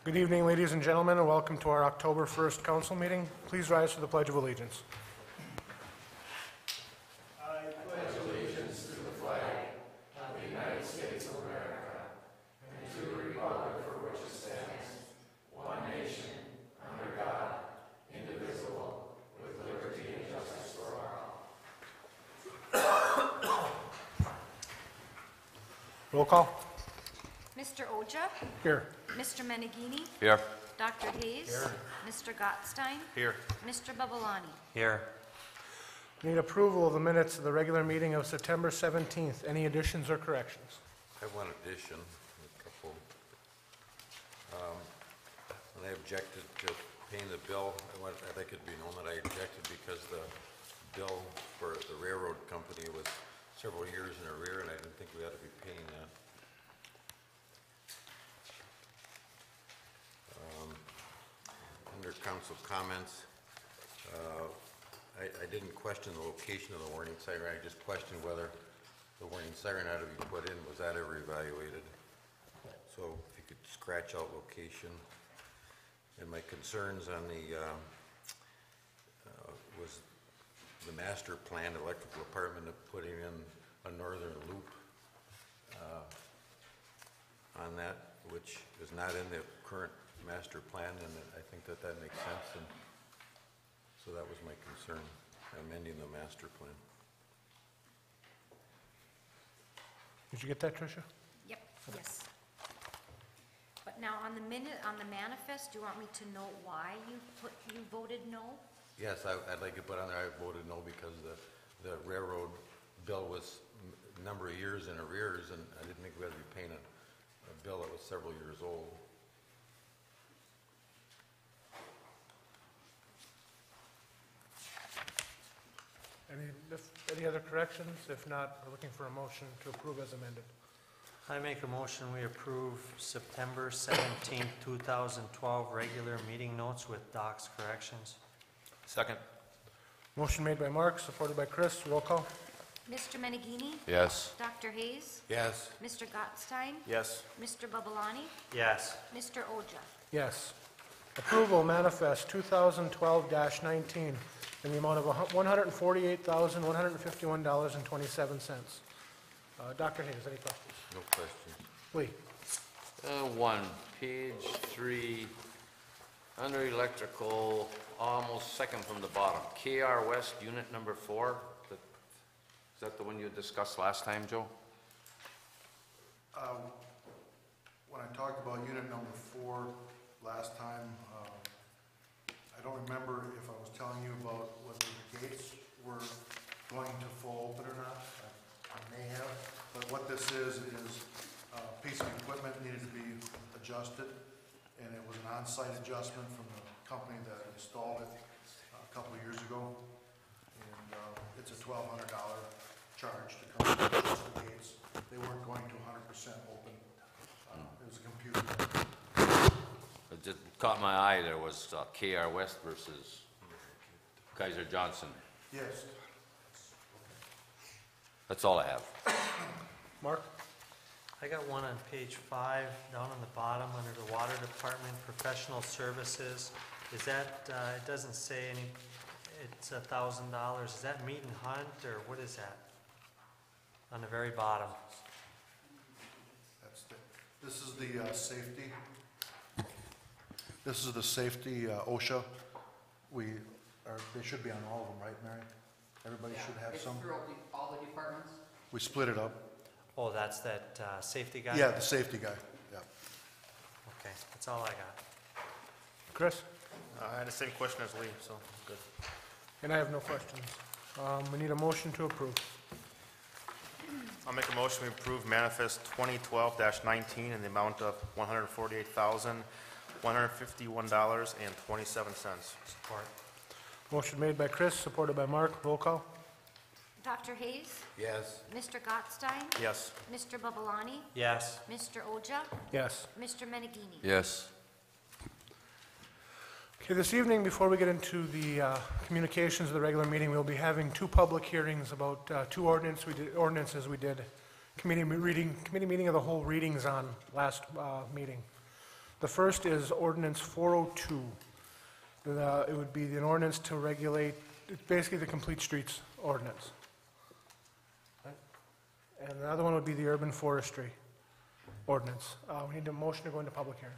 Good evening, ladies and gentlemen, and welcome to our October 1st council meeting. Please rise for the Pledge of Allegiance. Roll call. Mr. Oja? Here. Mr. Menegini? Here. Dr. Hayes? Here. Mr. Gottstein? Here. Mr. Babalani? Here. Need approval of the minutes of the regular meeting of September 17th. Any additions or corrections? I have one addition, a couple. When I objected to paying the bill, I think it'd be known that I objected because the bill for the railroad company was several years in arrear, and I didn't think we ought to be paying that. Under council comments, I didn't question the location of the warning siren. I just questioned whether the warning siren ought to be put in. Was that ever evaluated? So if you could scratch out location. And my concerns on the was the master plan electrical department of putting in a northern loop on that, which is not in the current master plan, and I think that makes sense, and so that was my concern, amending the master plan. Did you get that, Tricia? Yep, yes. But now on the manifest, do you want me to know why you voted no? Yes, I'd like to put on there, I voted no because the railroad bill was a number of years in arrears, and I didn't think we had to be paying a bill that was several years old. Any other corrections? If not, we're looking for a motion to approve as amended. I make a motion we approve September 17th, 2012 regular meeting notes with docs corrections. Second. Motion made by Mark, supported by Chris. Roll call. Mr. Menegini? Yes. Dr. Hayes? Yes. Mr. Gottstein? Yes. Mr. Babalani? Yes. Mr. Oja? Yes. Approval manifest 2012-19 in the amount of $148,151.27. Dr. Hayes, any questions? No questions. Lee? One, page 3, under electrical, almost second from the bottom, KR West, unit number 4. Is that the one you discussed last time, Joe? When I talked about unit number 4 last time, I don't remember if I was telling you about whether the gates were going to fall open or not. I may have, but what this is a piece of equipment needed to be adjusted, and it was an on-site adjustment from the company that installed it a couple of years ago, and it's a $1,200 charge to come and adjust the gates. They weren't going to 100% open. It was a computer. It just caught my eye, there was KR West versus Kaiser Johnson. Yes. That's all I have. Mark? I got one on page 5, down on the bottom, under the water department, professional services. Is that, it doesn't say any, it's $1,000. Is that meet and hunt, or what is that? On the very bottom. This is the safety. This is the safety OSHA. They should be on all of them, right, Mary? Everybody should have some. Throughout all the departments? We split it up. Oh, that's that safety guy? Yeah, the safety guy, yeah. Okay, that's all I got. Chris? I had the same question as Lee, so good. And I have no questions. We need a motion to approve. I'll make a motion to approve manifest 2012-19 in the amount of $148,151.27. Support. Motion made by Chris, supported by Mark. Roll call. Dr. Hayes? Yes. Mr. Gottstein? Yes. Mr. Babalani? Yes. Mr. Oja? Yes. Mr. Menegini? Yes. Okay, this evening, before we get into the communications of the regular meeting, we'll be having 2 public hearings about 2 ordinances we did committee meeting of the whole readings on last meeting. The first is ordinance 402. It would be an ordinance to regulate, it's basically the complete streets ordinance. And the other one would be the urban forestry ordinance. We need a motion to go into public hearing.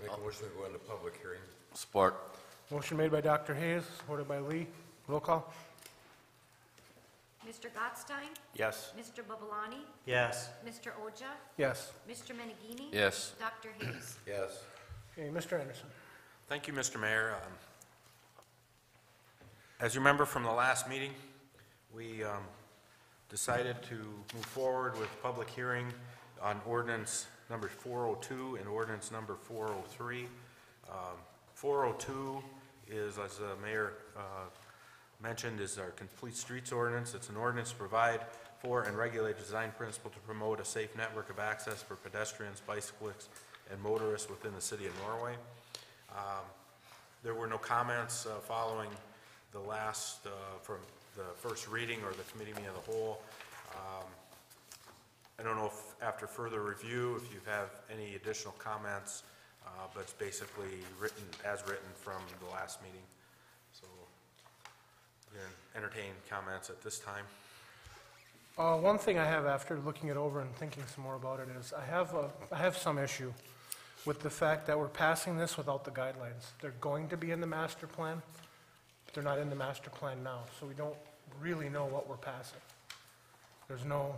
Make a motion to go into public hearing. Support. Motion made by Dr. Hayes, supported by Lee. Roll call. Mr. Gottstein? Yes. Mr. Babalani? Yes. Mr. Oja? Yes. Mr. Menegini? Yes. Dr. Hayes? Yes. Okay, Mr. Anderson. Thank you, Mr. Mayor. As you remember from the last meeting, we decided to move forward with public hearing on ordinance number 402 and ordinance number 403. 402 is, as the mayor mentioned, is our complete streets ordinance. It's an ordinance to provide for and regulate a design principle to promote a safe network of access for pedestrians, bicyclists, and motorists within the city of Norway. There were no comments following the last, from the first reading or the committee meeting of the whole. I don't know if after further review, if you have any additional comments, but it's basically written, as written from the last meeting. So, again, entertain comments at this time. One thing I have after looking it over and thinking some more about it is I have some issue with the fact that we're passing this without the guidelines. They're going to be in the master plan, but they're not in the master plan now, so we don't really know what we're passing. There's no,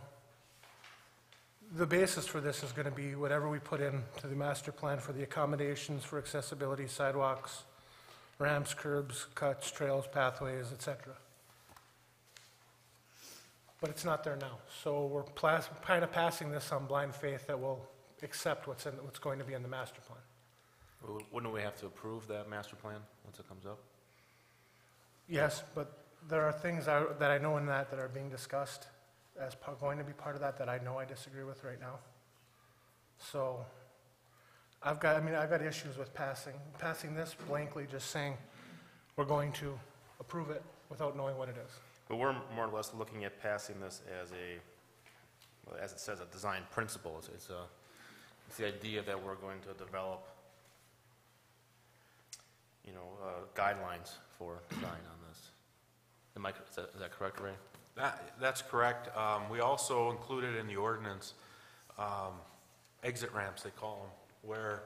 the basis for this is going to be whatever we put in to the master plan for the accommodations for accessibility, sidewalks, ramps, curbs, cuts, trails, pathways, etc. But it's not there now, so we're kind of passing this on blind faith that we'll accept what's going to be in the master plan. Wouldn't we have to approve that master plan once it comes up? Yes, but there are things that I know in that are being discussed as going to be part of that I know I disagree with right now. So I've got issues with passing this blankly, just saying we're going to approve it without knowing what it is. But we're more or less looking at passing this as well, as it says, a design principle. It's the idea that we're going to develop, guidelines for design on this. Is that correct, Ray? That's correct. We also included in the ordinance exit ramps, they call them, where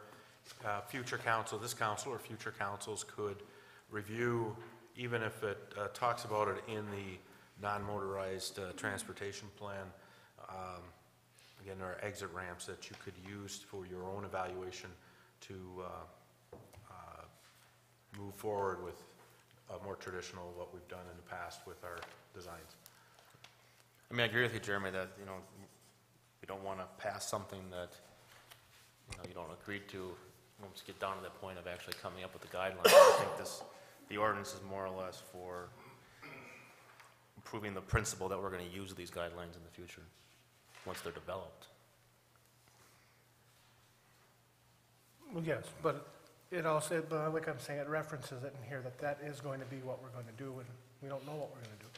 future council, this council or future councils could review, even if it talks about it in the non-motorized transportation plan. Again, there are exit ramps that you could use for your own evaluation to move forward with more traditional what we've done in the past with our designs. I mean, I agree with you, Jeremy, that, we don't want to pass something that, you don't agree to, once you get down to the point of actually coming up with the guidelines. I think the ordinance is more or less for improving the principle that we're going to use these guidelines in the future, once they're developed. Well, yes, but it also, like I'm saying, it references it in here that is going to be what we're going to do, and we don't know what we're going to do.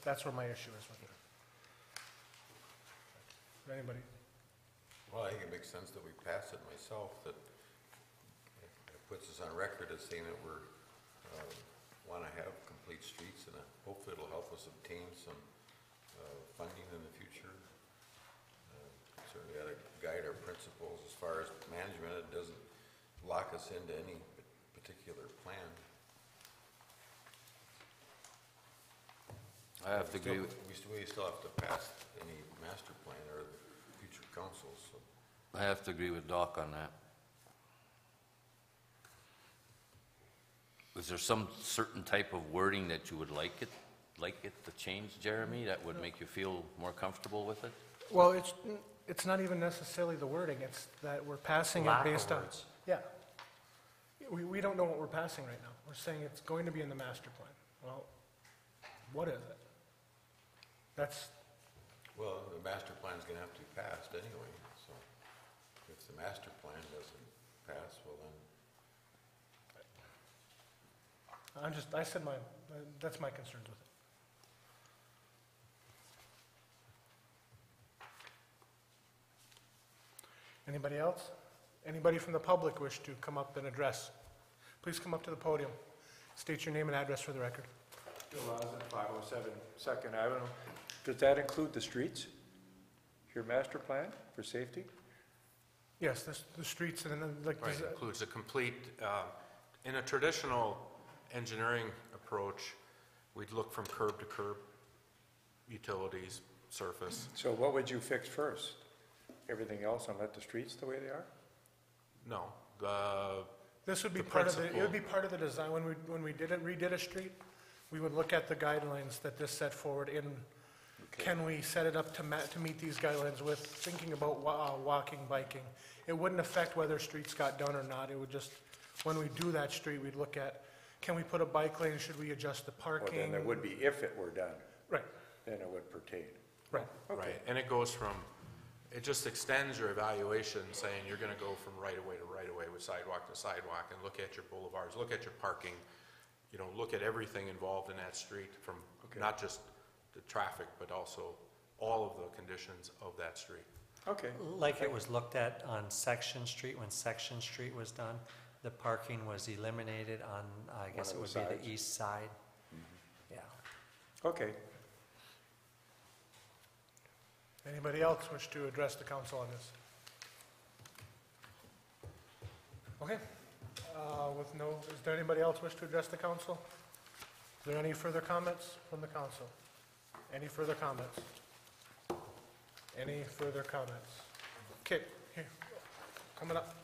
That's where my issue is with it. Anybody? Well, I think it makes sense that we pass it myself, that it puts us on record as saying that we're, want to have complete streets, and hopefully it'll help us obtain some funding in the future. Certainly got to guide our principles as far as management. It doesn't lock us into any particular plan. I have to agree with, We still have to pass any master plan or the future councils, so. I have to agree with Doc on that. Is there some certain type of wording that you would like it to change, Jeremy, that would make you feel more comfortable with it? Well, it's not even necessarily the wording, it's that we're passing it Lack of based on. words. Yeah. We don't know what we're passing right now. We're saying it's going to be in the master plan. Well, what is it? Well, the master plan is going to have to be passed anyway, so if the master plan doesn't pass, well then, I said that's my concerns with it. Anybody else? Anybody from the public wish to come up and address? Please come up to the podium. State your name and address for the record. Bill Osmond, 507 Second Avenue. Does that include the streets? Your master plan for safety? Yes, the streets and then like, Right, includes a complete, in a traditional engineering approach, we'd look from curb to curb, utilities, surface. So what would you fix first? Everything else and let the streets the way they are? No, this would be the part of the, it principle- would be part of the design. When we redid a street, we would look at the guidelines that this set forward in, can we set it up to meet these guidelines with thinking about walking, biking? It wouldn't affect whether streets got done or not. It would just, when we do that street, we'd look at, can we put a bike lane? Should we adjust the Well, parking? then there would be, if it were done, Right, then it would pertain. right. right, and it goes from, it just extends your evaluation, saying you're gonna go from right-of-way to right-of-way with sidewalk to sidewalk, and look at your boulevards, look at your parking, you know, look at everything involved in that street, from not just the traffic, but also all of the conditions of that street. Okay. Like it was looked at on Section Street, when Section Street was done, the parking was eliminated on, I guess it of would the be sides. the east side. Yeah. Okay. Anybody else wish to address the council on this? Okay, with no, is there anybody else wish to address the council? Is there any further comments from the council? Any further comments? Any further comments? Okay, here, coming up.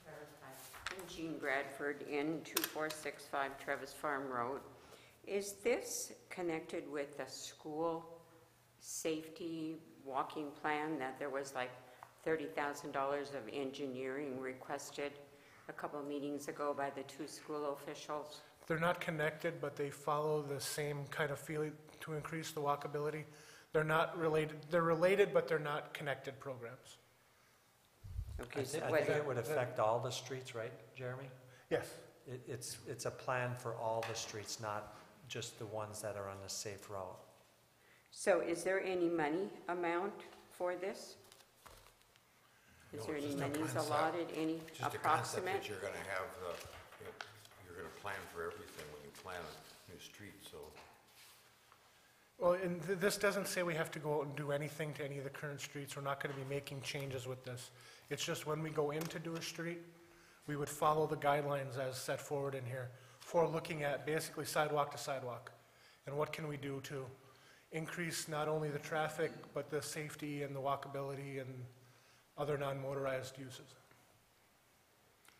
I'm Jean Bradford in 2465 Travis Farm Road. Is this connected with the school safety walking plan that there was like $30,000 of engineering requested a couple of meetings ago by the two school officials? They're not connected, but they follow the same kind of feeling to increase the walkability. They're not related, they're related, but they're not connected programs. Okay, I so think it would affect all the streets, right, Jeremy? Yes, It's a plan for all the streets, not just the ones that are on the safe route. So is there any money amount for this? Is No, there it's any just a monies concept. allotted, any Just a concept approximate? that you're gonna have, you're gonna plan for everything when you plan a new street, so. well, and this doesn't say we have to go out and do anything to any of the current streets. We're not gonna be making changes with this. It's just when we go in to do a street, we would follow the guidelines as set forward in here for looking at basically sidewalk to sidewalk. And what can we do to increase not only the traffic, but the safety and the walkability and other non-motorized uses.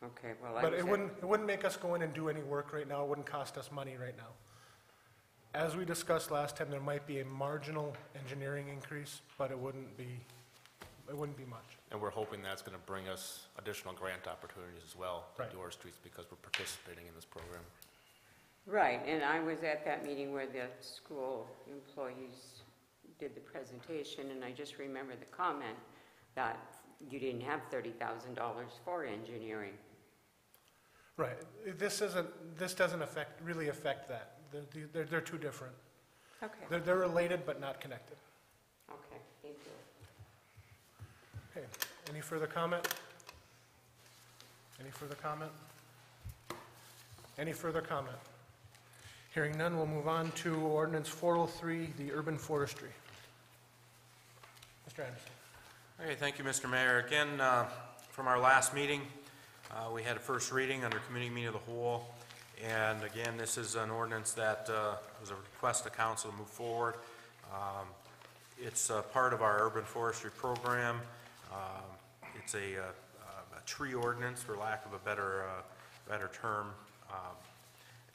Okay, well, I But was it wouldn't make us go in and do any work right now. It wouldn't cost us money right now. As we discussed last time, there might be a marginal engineering increase, but it wouldn't be much. And we're hoping that's gonna bring us additional grant opportunities as well to Right. do our streets because we're participating in this program. Right, and I was at that meeting where the school employees did the presentation, and I just remember the comment that you didn't have $30,000 for engineering. Right. This doesn't really affect that. They're two different. Okay, They're related but not connected. okay, thank you. Okay, any further comment? Any further comment? Any further comment? Hearing none, we'll move on to ordinance 403, the urban forestry. Mr. Anderson. Okay, thank you, Mr. Mayor. Again, from our last meeting, we had a first reading under committee meeting of the whole. And again, this is an ordinance that was a request to council to move forward. It's part of our urban forestry program. It's a tree ordinance, for lack of a better term.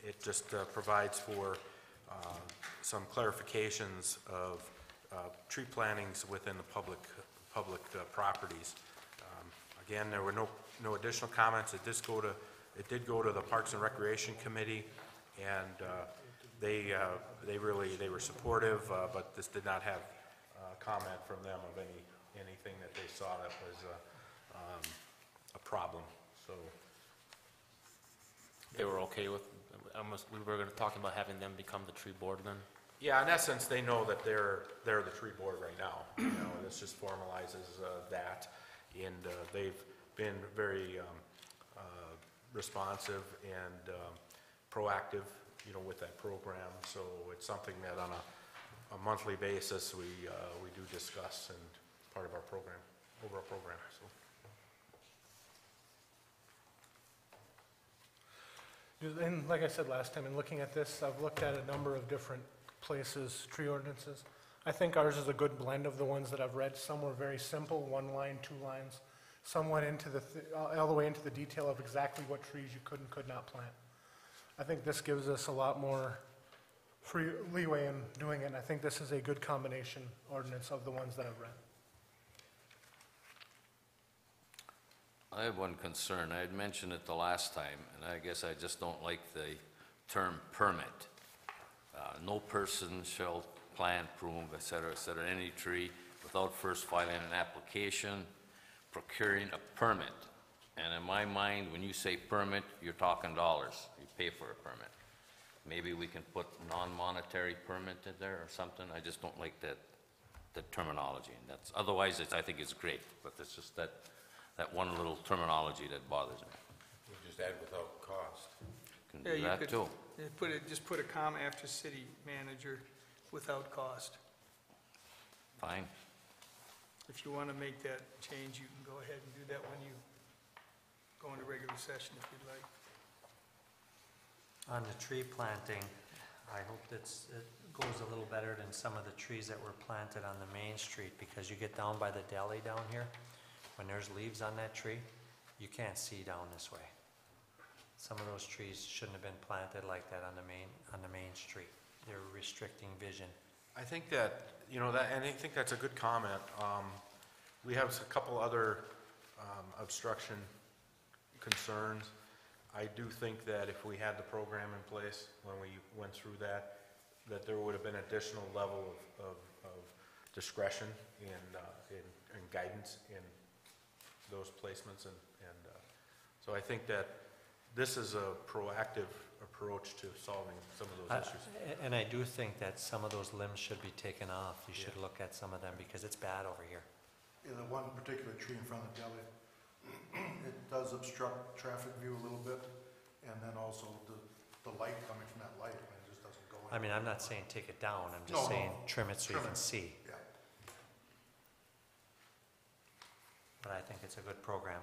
It just provides for some clarifications of tree plantings within the public properties. Again, there were no additional comments. It did go to the Parks and Recreation Committee, and they were supportive, but this did not have comment from them of anything that they saw that was a problem. So They were okay with, we were talking about having them become the tree board then? Yeah, in essence, they know that they're the tree board right now, you know, and this just formalizes that. And they've been very responsive and proactive, you know, with that program. So it's something that on a monthly basis, we do discuss and part of our program, overall program, so. And like I said last time, in looking at this, I've looked at a number of different places, tree ordinances. I think ours is a good blend of the ones that I've read. Some were very simple, 1 line, 2 lines. Some went into all the way into the detail of exactly what trees you could and could not plant. I think this gives us a lot more free leeway in doing it, and I think this is a good combination ordinance of the ones that I've read. I have one concern. I had mentioned it the last time, and I guess I just don't like the term permit. No person shall plant, prune, et cetera, any tree without first filing an application, procuring a permit. And in my mind, when you say permit, you're talking dollars. You pay for a permit. Maybe we can put non-monetary permit in there or something. I just don't like that terminology. And that's, otherwise, I think it's great, but it's just that one little terminology that bothers me. We just add without cost. Can Yeah, do you that could too. just put a comma after city manager without cost. Fine. If you want to make that change, you can go ahead and do that when you go into regular session if you'd like. On the tree planting, I hope it goes a little better than some of the trees that were planted on the main street, because you get down by the deli down here, when there's leaves on that tree, you can't see down this way. Some of those trees shouldn't have been planted like that on the main street. They're restricting vision. I think that, you know, and I think that's a good comment. We have a couple other obstruction concerns. I do think that if we had the program in place when we went through that there would have been additional level of discretion and guidance in those placements. And so I think that this is a proactive approach to solving some of those issues. And I do think that some of those limbs should be taken off. You should look at some of them, because it's bad over here. In the one particular tree in front of the deli, it does obstruct traffic view a little bit, and then also the light coming from that light, it just doesn't go in. I mean, I'm not saying take it down, I'm just saying trim it so you can see. Yeah. But I think it's a good program.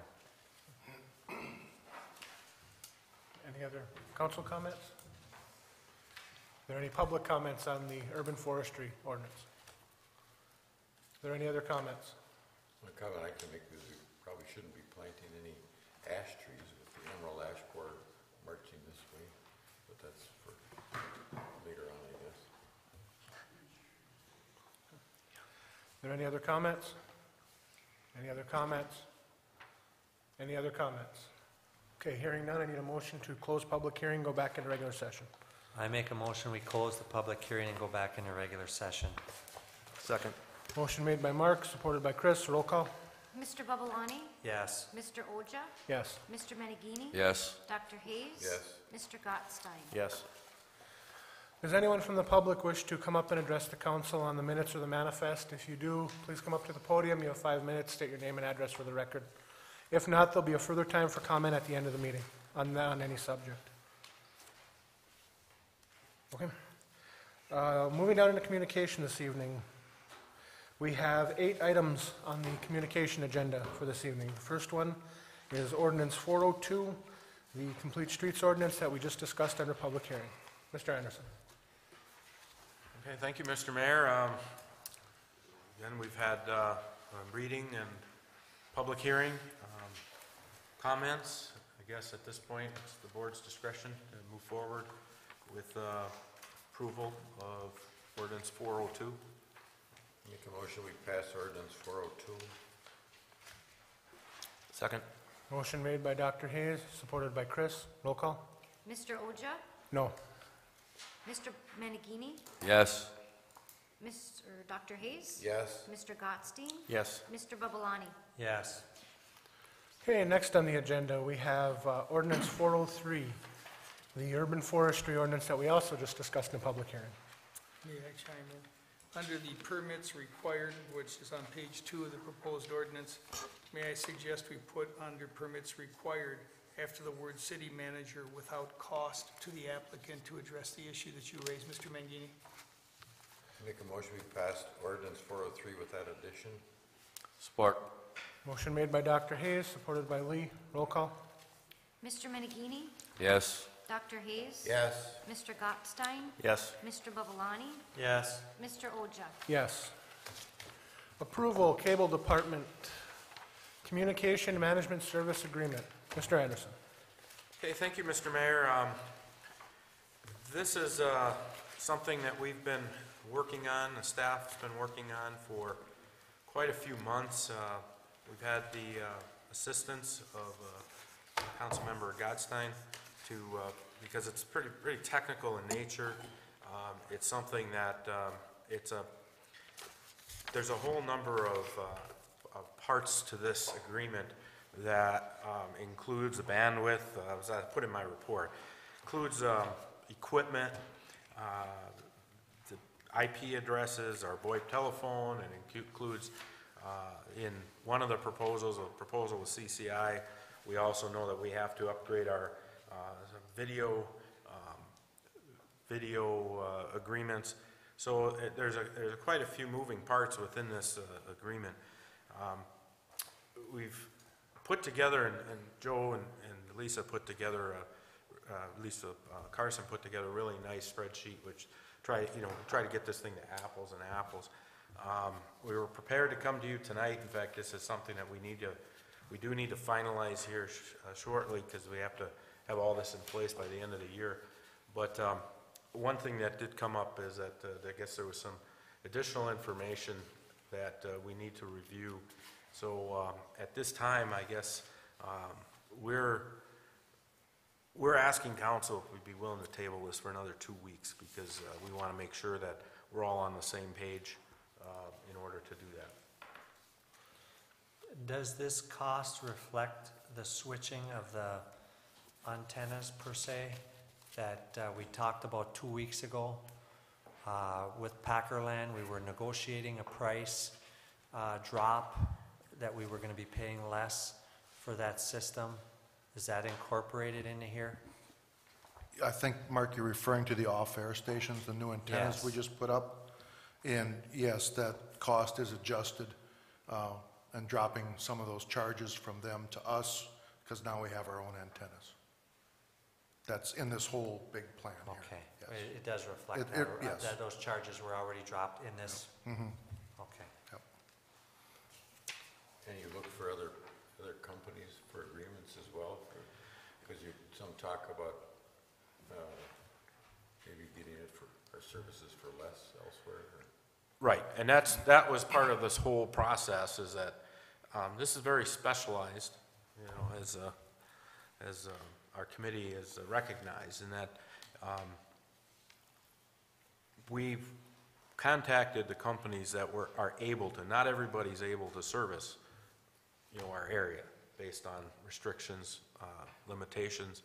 Any other council comments? Are there any public comments on the urban forestry ordinance? Are there any other comments? One comment I can make is we probably shouldn't be planting any ash trees with the emerald ash borer marching this way, but that's for later on, I guess. Are there any other comments? Any other comments? Any other comments? Okay, hearing none, I need a motion to close public hearing, go back into regular session. I make a motion, we close the public hearing and go back into regular session. Second. Motion made by Mark, supported by Chris. Roll call. Mr. Babalani? Yes. Mr. Oja? Yes. Mr. Menegini? Yes. Dr. Hayes? Yes. Mr. Gottstein? Yes. Does anyone from the public wish to come up and address the council on the minutes or the manifest? If you do, please come up to the podium. You have 5 minutes. State your name and address for the record. If not, there'll be a further time for comment at the end of the meeting on any subject. Okay. Moving down into communication this evening. We have 8 items on the communication agenda for this evening. The first one is Ordinance 402, the Complete Streets Ordinance that we just discussed under public hearing. Mr. Anderson. Okay, thank you, Mr. Mayor. Again, we've had a reading and public hearing. Comments, I guess at this point, it's the board's discretion to move forward with approval of ordinance 402. Make a motion, we pass ordinance 402. Second. Motion made by Dr. Hayes, supported by Chris. Roll call. Mr. Oja? No. Mr. Menegini? Yes. Dr. Hayes? Yes. Mr. Gottstein? Yes. Mr. Babalani? Yes. Okay, next on the agenda, we have ordinance 403, the urban forestry ordinance that we also just discussed in a public hearing. May I chime in? Under the permits required, which is on page 2 of the proposed ordinance, may I suggest we put under permits required after the word city manager without cost to the applicant to address the issue that you raised, Mr. Mangini? Make a motion, we pass ordinance 403 with that addition. Support. Motion made by Dr. Hayes, supported by Lee. Roll call. Mr. Menegini? Yes. Dr. Hayes? Yes. Mr. Gottstein? Yes. Mr. Babalani? Yes. Mr. Oja? Yes. Approval, Cable Department, Communication Management Service Agreement. Mr. Anderson. Okay, thank you, Mr. Mayor. This is something that we've been working on, the staff's been working on for quite a few months. We've had the assistance of Councilmember Godstein to, because it's pretty technical in nature. It's something that there's a whole number of parts to this agreement that includes the bandwidth, as I put in my report, includes equipment, the IP addresses, our VoIP telephone, and includes in one of the proposals, a proposal with CCI, we also know that we have to upgrade our video agreements. So there's quite a few moving parts within this agreement. We've put together, and Joe and Lisa put together, Lisa Carson put together a really nice spreadsheet, which try to get this thing to apples and apples. We were prepared to come to you tonight. In fact, this is something that we do need to finalize here shortly, because we have to have all this in place by the end of the year. But one thing that did come up is that I guess there was some additional information that we need to review. So at this time, I guess we're asking council if we'd be willing to table this for another 2 weeks, because we want to make sure that we're all on the same page in order to do that. Does this cost reflect the switching of the antennas per se that we talked about 2 weeks ago? With Packerland, we were negotiating a price drop that we were going to be paying less for that system. Is that incorporated into here? I think, Mark, you're referring to the off-air stations, the new antennas Yes. we just put up. And yes, that cost is adjusted and dropping some of those charges from them to us, because now we have our own antennas. That's in this whole big plan here. Okay. Yes. It does reflect It- that, yes. that those charges were already dropped in this? Okay. Yep. And you look for other companies for agreements as well? Because some talk about maybe getting it for our services for less elsewhere. Right, and that was part of this whole process, is that this is very specialized, as our committee has recognized, in that we've contacted the companies that are able to. Not everybody's able to service, our area based on restrictions, limitations,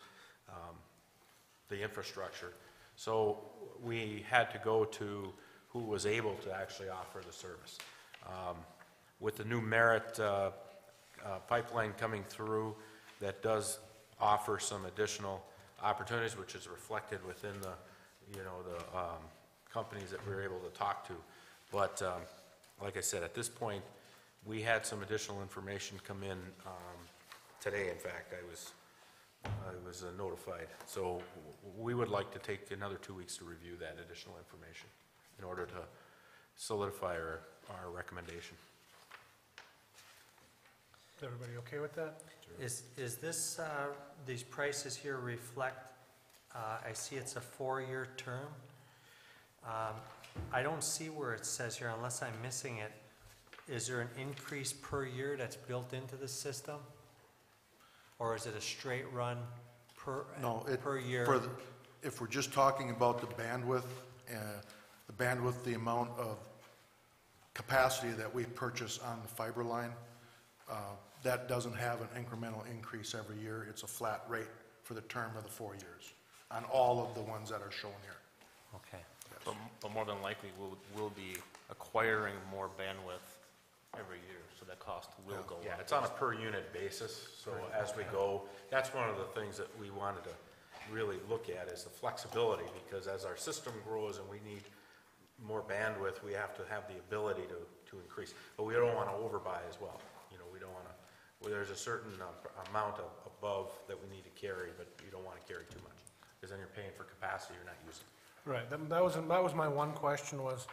the infrastructure. So we had to go to who was able to actually offer the service. With the new Merit pipeline coming through, that does offer some additional opportunities, which is reflected within the companies that we were able to talk to. But like I said, at this point, we had some additional information come in today. In fact, I was notified. So we would like to take another 2 weeks to review that additional information in order to solidify our recommendation. Is everybody okay with that? Is this, these prices here reflect, I see it's a 4-year term. I don't see where it says here, unless I'm missing it, is there an increase per year that's built into the system? Or is it a straight run per year? If we're just talking about the bandwidth, the amount of capacity that we purchase on the fiber line, that doesn't have an incremental increase every year. It's a flat rate for the term of the 4 years on all of the ones that are shown here. Okay. Yes. But more than likely, we'll be acquiring more bandwidth every year, so that cost will go up. Yeah, it's on a per unit basis, so as we go, that's one of the things that we wanted to really look at is the flexibility, because as our system grows and we need more bandwidth, we have to have the ability to increase. But we don't want to overbuy as well. You know, we don't want to, well, there's a certain amount above that we need to carry, but you don't want to carry too much, because then you're paying for capacity you're not using. Right, that was my one question was,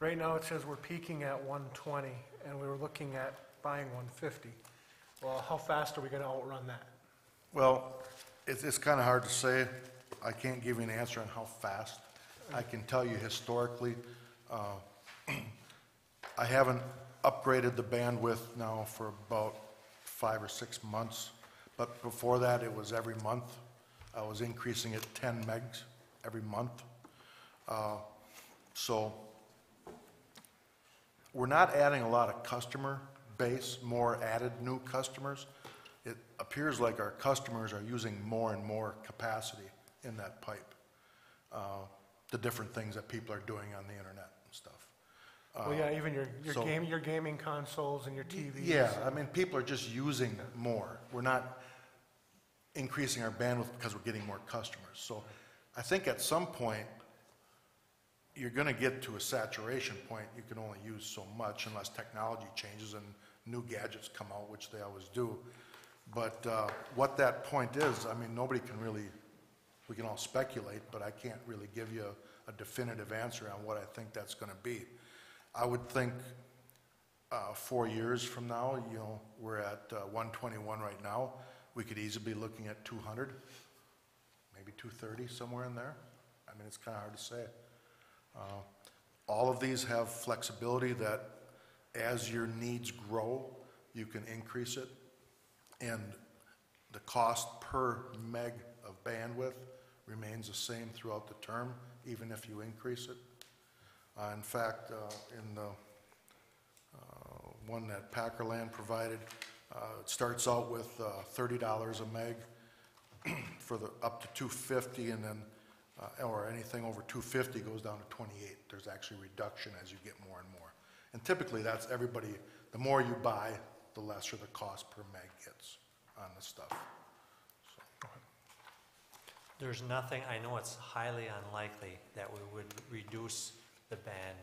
right now it says we're peaking at 120, and we were looking at buying 150. Well, how fast are we gonna outrun that? Well, it's kind of hard to say. I can't give you an answer on how fast. I can tell you historically, I haven't upgraded the bandwidth now for about 5 or 6 months, but before that, it was every month. I was increasing it 10 megs every month. So we're not adding a lot of customer base, more added new customers. It appears like our customers are using more and more capacity in that pipe. The different things that people are doing on the internet and stuff. Well, yeah, even so- your gaming consoles and your TVs. Yeah, I mean, people are just using more. We're not increasing our bandwidth because we're getting more customers. So I think at some point, you're going to get to a saturation point. You can only use so much unless technology changes and new gadgets come out, which they always do. But what that point is, I mean, nobody can really, we can all speculate, but I can't really give you a definitive answer on what I think that's going to be. I would think 4 years from now, you know, we're at 121 right now. We could easily be looking at 200, maybe 230, somewhere in there. I mean, it's kind of hard to say. All of these have flexibility that as your needs grow, you can increase it. And the cost per meg of bandwidth remains the same throughout the term, even if you increase it. In fact, in the one that Packerland provided, it starts out with $30 a meg for the up to 250, and then or anything over 250 goes down to 28. There's actually reduction as you get more and more. And typically that's everybody, the more you buy, the lesser the cost per meg gets on the stuff. So. There's nothing, I know it's highly unlikely that we would reduce the band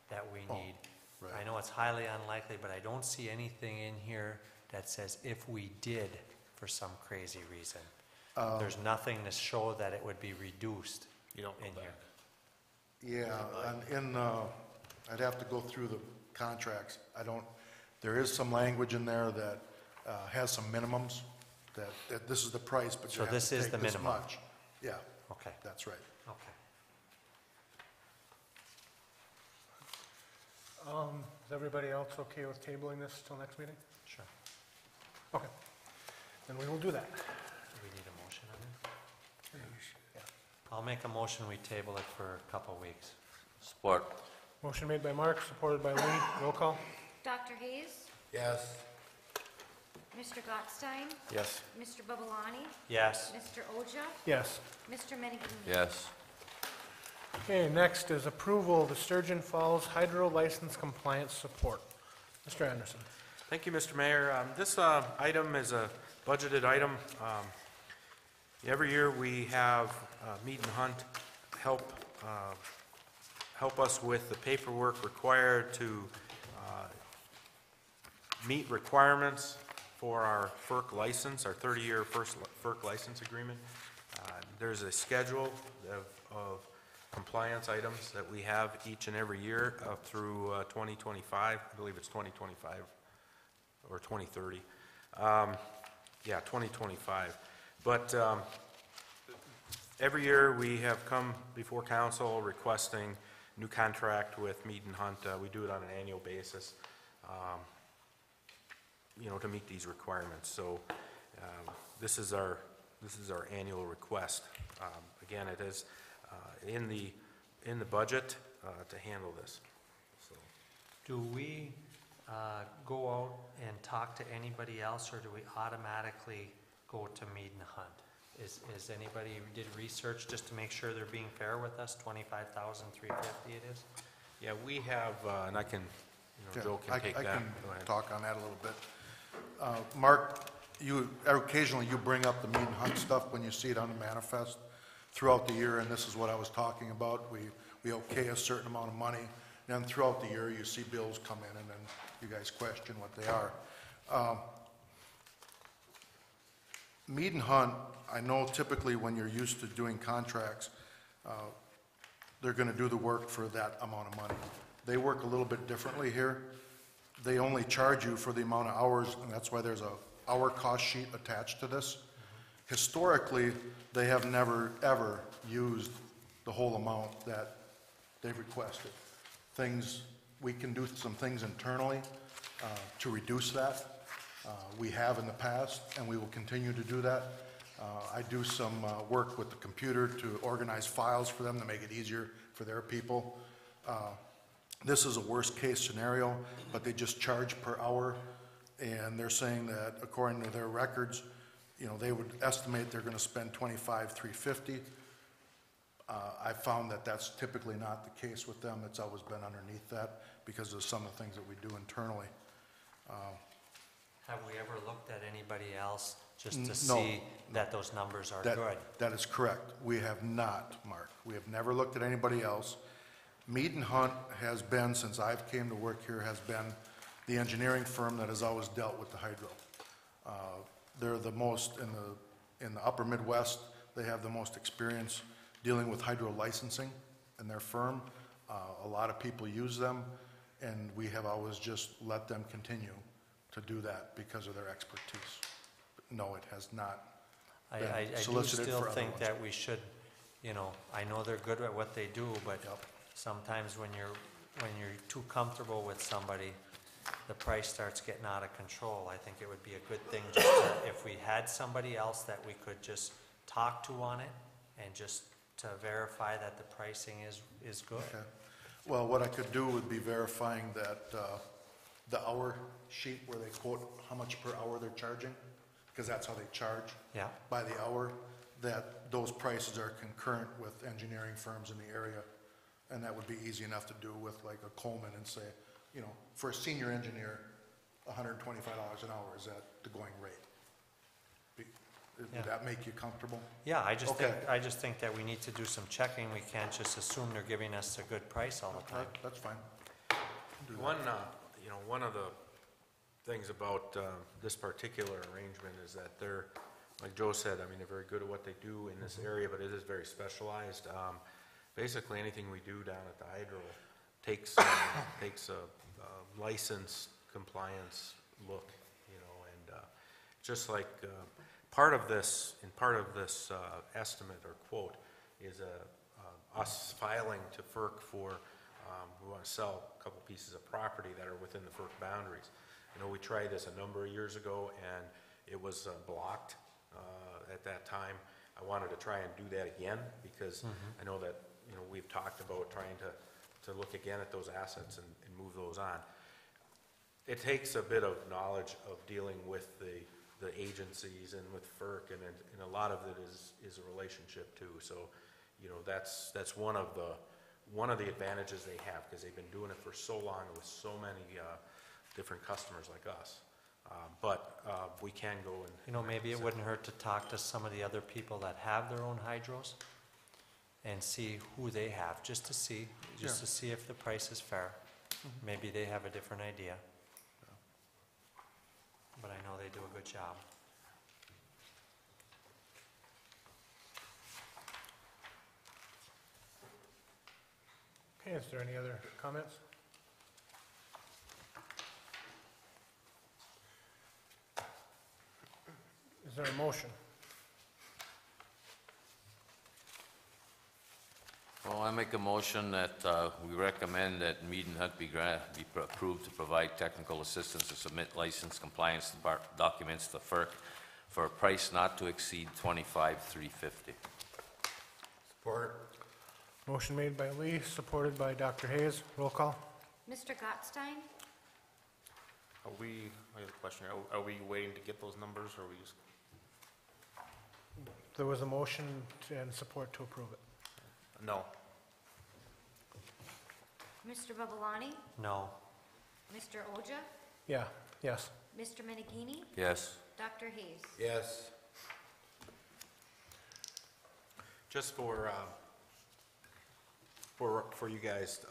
that we need. Right. I know it's highly unlikely, but I don't see anything in here that says if we did for some crazy reason. There's nothing to show that it would be reduced You don't go in back. here. Yeah, and I'd have to go through the contracts. There is some language in there that has some minimums, that this is the price, but you So have this to is take the this minimum. much. Yeah, Okay, that's right. okay. Is everybody else okay with tabling this till next meeting? Sure. Okay, then we will do that. Do we need a motion on it? I'll make a motion, we table it for a couple weeks. Support. Motion made by Mark, supported by Lee. Roll call. Dr. Hayes? Yes. Mr. Gottstein? Yes. Mr. Babalani? Yes. Mr. Oja? Yes. Mr. Menninger? Yes. Okay, next is approval of the Sturgeon Falls Hydro License Compliance Support. Mr. Anderson. Thank you, Mr. Mayor. This item is a budgeted item. Every year we have Mead and Hunt help us with the paperwork required to meet requirements for our FERC license, our 30-year first FERC license agreement. There's a schedule of compliance items that we have each and every year up through 2025. I believe it's 2025 or 2030. Yeah, 2025. But every year we have come before council requesting new contract with Mead and Hunt. We do it on an annual basis, you know, to meet these requirements. So this is our annual request. Again, it is in the budget to handle this. So. Do we go out and talk to anybody else, or do we automatically go to Mead and Hunt? Is anybody did research just to make sure they're being fair with us? 25,350 it is? Yeah, we have, and I can, Joe can take that. I Go can ahead. talk on that a little bit. Mark, occasionally you bring up the meat and hunt stuff when you see it on the manifest throughout the year, and this is what I was talking about. We okay a certain amount of money, and throughout the year, you see bills come in, and then you guys question what they are. Meat and hunt, I know typically when you're used to doing contracts, they're gonna do the work for that amount of money. They work a little bit differently here. They only charge you for the amount of hours, and that's why there's a hour cost sheet attached to this. Historically, they have never, ever used the whole amount that they've requested. We can do some things internally to reduce that. We have in the past, and we will continue to do that. I do some work with the computer to organize files for them to make it easier for their people. This is a worst-case scenario, but they just charge per hour, and they're saying that according to their records, they would estimate they're going to spend $25,350. I found that that's typically not the case with them. It's always been underneath that because of some of the things that we do internally. Have we ever looked at anybody else just to No. see that those numbers are good? That is correct. We have not, Mark. We have never looked at anybody else. Meat and Hunt has been, since I've came to work here, has been the engineering firm that has always dealt with the hydro. They're the most, in the upper Midwest, they have the most experience dealing with hydro licensing in their firm. A lot of people use them, and we have always just let them continue to do that because of their expertise. But no, it has not been I do solicited still for other think ones. that we should, I know they're good at what they do, but Yep. sometimes when you're too comfortable with somebody, the price starts getting out of control. I think it would be a good thing just to, if we had somebody else that we could just talk to on it and just to verify that the pricing is good. Okay. Well, what I could do would be verifying that the hour sheet where they quote how much per hour they're charging, because that's how they charge. Yeah. By the hour, that those prices are concurrent with engineering firms in the area. And that would be easy enough to do with like a Coleman and say, for a senior engineer, $125 an hour is at the going rate. Yeah. Would that make you comfortable? Yeah, I Okay. just think that we need to do some checking. We can't just assume they're giving us a good price all the time. That's fine. Do that. One of the things about this particular arrangement is that they're, like Joe said, they're very good at what they do in this area, but it is very specialized. Basically, anything we do down at the hydro takes a license compliance look, and just like part of this estimate or quote is us filing to FERC for we want to sell a couple pieces of property that are within the FERC boundaries. We tried this a number of years ago, and it was blocked at that time. I wanted to try and do that again because I know that we've talked about trying to look again at those assets and move those on. It takes a bit of knowledge of dealing with the agencies and with FERC, and a lot of it is a relationship too. So, that's one of the advantages they have because they've been doing it for so long with so many different customers like us. But we can go and Maybe it wouldn't hurt to talk to some of the other people that have their own hydros and see who they have, just to see if the price is fair. Maybe they have a different idea. But I know they do a good job. Okay, is there any other comments? Is there a motion? Well, I make a motion that we recommend that Mead and Hunt be approved to provide technical assistance to submit license compliance documents to FERC for a price not to exceed $25,350. Support. Motion made by Lee, supported by Dr. Hayes. Roll call. Mr. Gottstein? I have a question. Are we waiting to get those numbers, or are we just? There was a motion and support to approve it. No. Mr. Babalani? No. Mr. Oja? Yeah, yes. Mr. Menegini? Yes. Dr. Hayes? Yes. Just for you guys,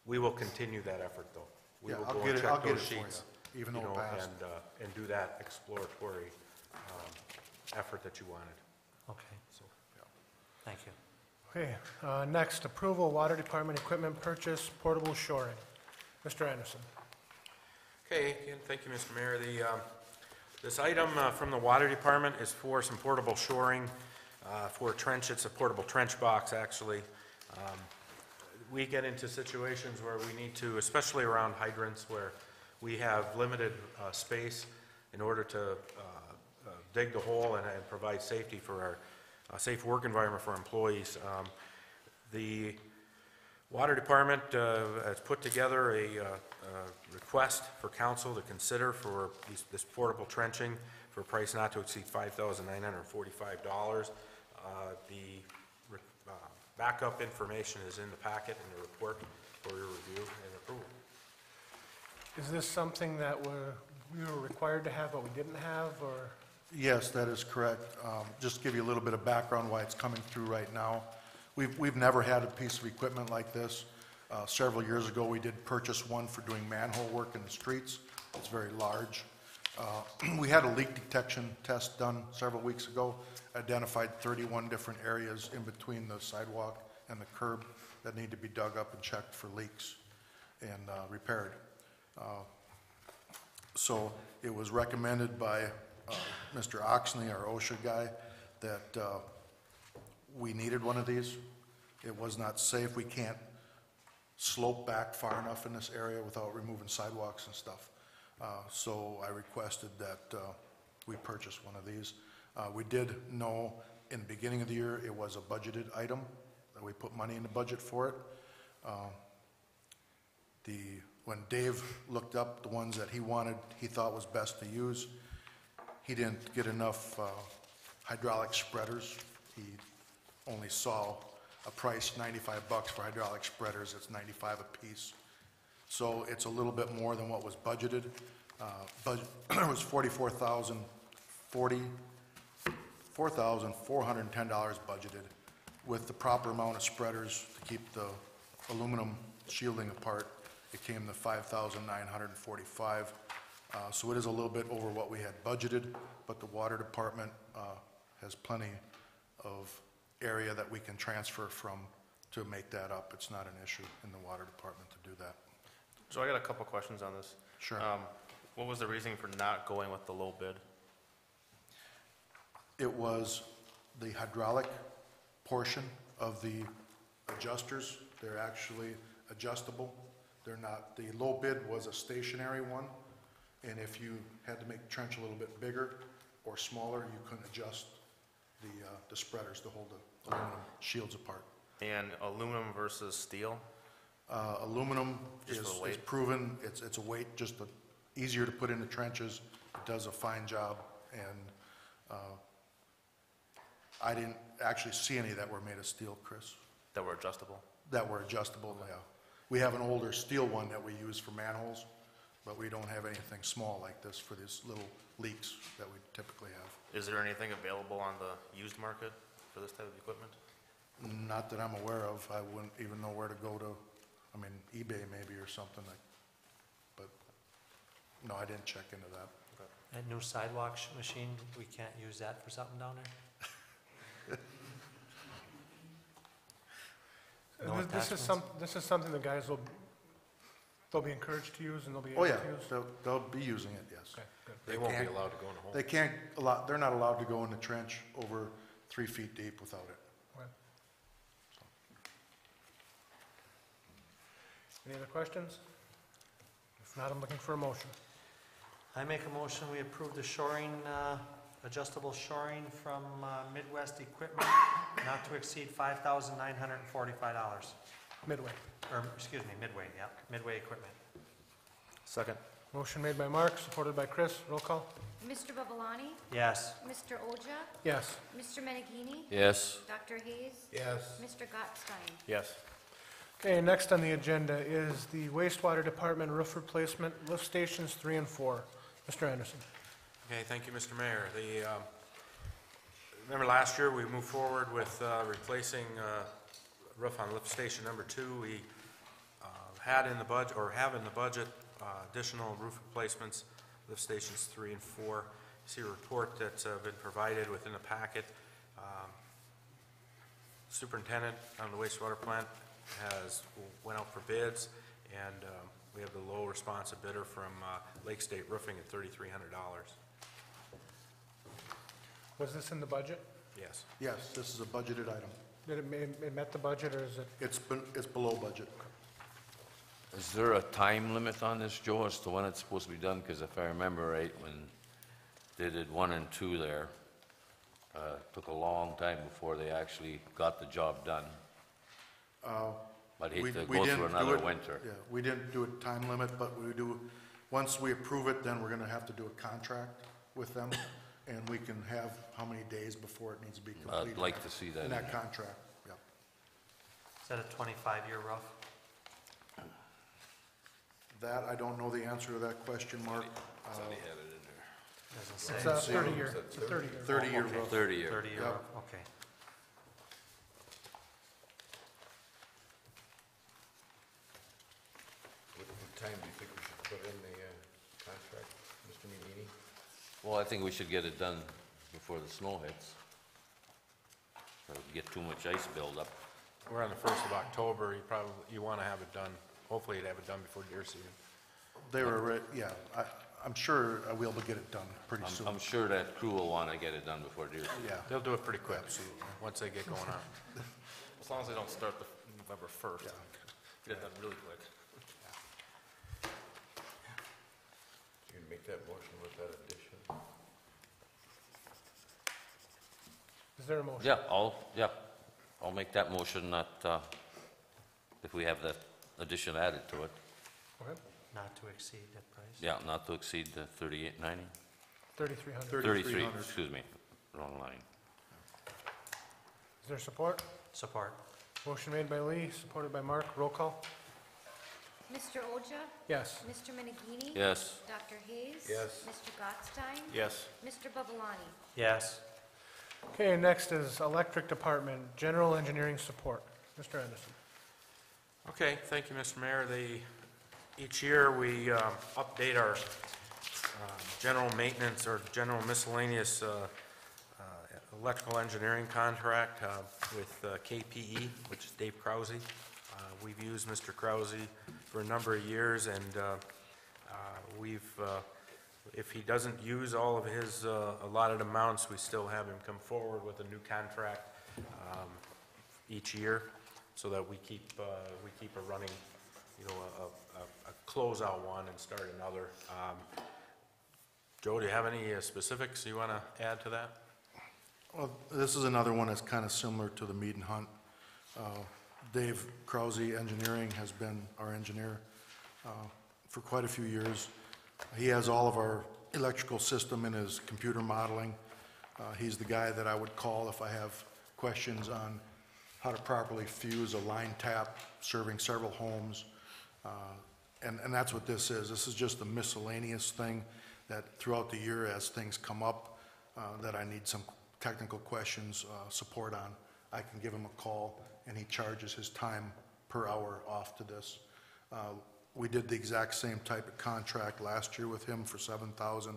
we will continue that effort, though. We Yeah, will I'll go get and it- check I'll get those it for you, sheets, even you though it know, passed. and do that exploratory effort that you wanted, Okay, so. thank you. Okay, next, approval, water department equipment purchase, portable shoring. Mr. Anderson. Okay, again, thank you, Mr. Mayor. This item from the water department is for some portable shoring for a trench. It's a portable trench box, actually. We get into situations where we need to, especially around hydrants, where we have limited space in order to dig the hole and provide safety for our safe work environment for employees. The Water Department has put together a request for council to consider for this portable trenching for a price not to exceed $5,945. The backup information is in the packet in the report for your review and approval. Is this something that we were required to have but we didn't have, or? Yes, that is correct. Just to give you a little bit of background why it's coming through right now. We've never had a piece of equipment like this. Several years ago, we did purchase one for doing manhole work in the streets. It's very large. We had a leak detection test done several weeks ago, identified 31 different areas in between the sidewalk and the curb that need to be dug up and checked for leaks and repaired. So it was recommended by Mr. Oxney, our OSHA guy, that we needed one of these. It was not safe. We can't slope back far enough in this area without removing sidewalks and stuff. So I requested that we purchase one of these. We did know in the beginning of the year it was a budgeted item, that we put money in the budget for it. When Dave looked up the ones that he wanted, he thought was best to use, he didn't get enough hydraulic spreaders. He only saw a price, $95 for hydraulic spreaders. It's $95 a piece. So it's a little bit more than what was budgeted. It was $4,410 budgeted. With the proper amount of spreaders to keep the aluminum shielding apart, it came to $5,945. So it is a little bit over what we had budgeted, but the water department has plenty of area that we can transfer from to make that up. It's not an issue in the water department to do that. So I got a couple questions on this. Sure. What was the reasoning for not going with the low bid? It was the hydraulic portion of the adjusters. They're actually adjustable. They're not, the low bid was a stationary one, and if you had to make the trench a little bit bigger or smaller, you couldn't adjust the spreaders to hold the aluminum shields apart. And aluminum versus steel? Aluminum Just is for weight? proven, it's a weight, just easier to put in the trenches. It does a fine job, and I didn't actually see any that were made of steel, Chris, That were adjustable? that were adjustable, yeah. We have an older steel one that we use for manholes, but we don't have anything small like this for these little leaks that we typically have. Is there anything available on the used market for this type of equipment? Not that I'm aware of. I wouldn't even know where to go to, I mean, eBay maybe or something like, but no, I didn't check into that. That new sidewalk machine, we can't use that for something down there? No attachments? This is something the guys they'll be encouraged to use and they'll be Oh, able yeah, to use? they'll be using it, yes. Okay, good. They won't be can't- allowed to go in the hole. They can't they're not allowed to go in the trench over 3 feet deep without it. Okay. Any other questions? If not, I'm looking for a motion. I make a motion, we approve the shoring, adjustable shoring from Midwest Equipment not to exceed $5,945. Midway. Or, excuse me, Midway, yeah, Midway Equipment. Second. Motion made by Mark, supported by Chris. Roll call. Mr. Babalani? Yes. Mr. Oja? Yes. Mr. Menegini? Yes. Dr. Hayes? Yes. Mr. Gottstein? Yes. Okay, next on the agenda is the wastewater department roof replacement, lift stations 3 and 4. Mr. Anderson. Okay, thank you, Mr. Mayor. Remember last year, we moved forward with replacing roof on lift station number 2. We had in the budget, or have in the budget, additional roof replacements, lift stations 3 and 4. You see a report that's been provided within the packet. Superintendent on the wastewater plant went out for bids, and we have the low responsive bidder from Lake State Roofing at $3,300. Was this in the budget? Yes. Yes, this is a budgeted item. Did it met the budget, or is it? It's below budget. Is there a time limit on this, Joe, as to when it's supposed to be done? Because if I remember right, when they did 1 and 2 there, took a long time before they actually got the job done. I'd hate to We go didn't through do another it- winter. Yeah, we didn't do a time limit, but we do, once we approve it, then we're gonna have to do a contract with them, and we can have how many days before it needs to be completed. I'd like to see that In in that there. contract, yeah. Is that a 25-year roof? That, I don't know the answer to that question, Mark. Doesn't say. It's a 30-year, it's a 30-year. 30-year Okay. roof. 30-year. 30-year Yep. roof, okay. What time do you think we should put in the contract, Mr. Medini? Well, I think we should get it done before the snow hits. Or get too much ice buildup. We're on the 1st of October. You want to have it done, hopefully you'd have it done before deer season. They were, yeah, I'm sure we'll be able to get it done pretty soon. I'm sure that crew will want to get it done before deer season. Yeah, They'll do it pretty quick, once they get going on. As long as they don't start the November 1st. Yeah. Get it done really quick. You can make that motion with that addition? Is there a motion? Yeah, I'll make that motion that, if we have that addition added to it, Okay. Not to exceed that price? yeah, not to exceed the 38.90? 3,300. 33, 3,300. excuse me, wrong line. Is there support? Support. Motion made by Lee, supported by Mark. Roll call. Mr. Oja? Yes. Mr. Menegini? Yes. Dr. Hayes? Yes. Mr. Gottstein? Yes. Mr. Babalani? Yes. Okay, next is electric department, general engineering support. Mr. Anderson. Okay, thank you, Mr. Mayor. Each year, we update our general maintenance or general miscellaneous electrical engineering contract with KPE, which is Dave Krause. We've used Mr. Krause for a number of years, and if he doesn't use all of his allotted amounts, we still have him come forward with a new contract each year, so that we keep a running, a closeout one and start another. Joe, do you have any specifics you want to add to that? well, this is another one that's kind of similar to the Mead and Hunt. Dave Krause Engineering has been our engineer for quite a few years. He has all of our electrical system in his computer modeling. He's the guy that I would call if I have questions on how to properly fuse a line tap serving several homes. And that's what this is. This is just a miscellaneous thing that throughout the year, as things come up, that I need some technical questions, support on, I can give him a call, and he charges his time per hour off to this. We did the exact same type of contract last year with him for $7,000.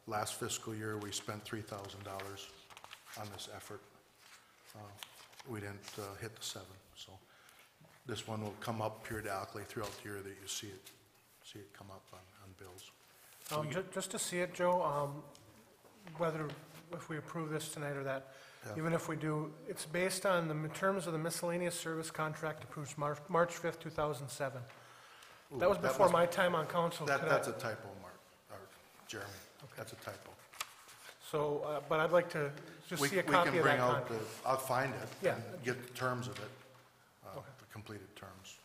Last fiscal year, we spent $3,000 on this effort. We didn't hit the 7, so this one will come up periodically throughout the year that you see it come up on bills. Just to see it, Joe, whether, if we approve this tonight or that, Yeah. even if we do, it's based on the terms of the miscellaneous service contract approved March 5th, 2007. That was before my time on council. Could I- That's a typo, Mark, or Jeremy. That's a typo. So, but I'd like to just We see a we copy can of that bring out contract. I'll find it Yeah. and get the terms of it, the completed terms.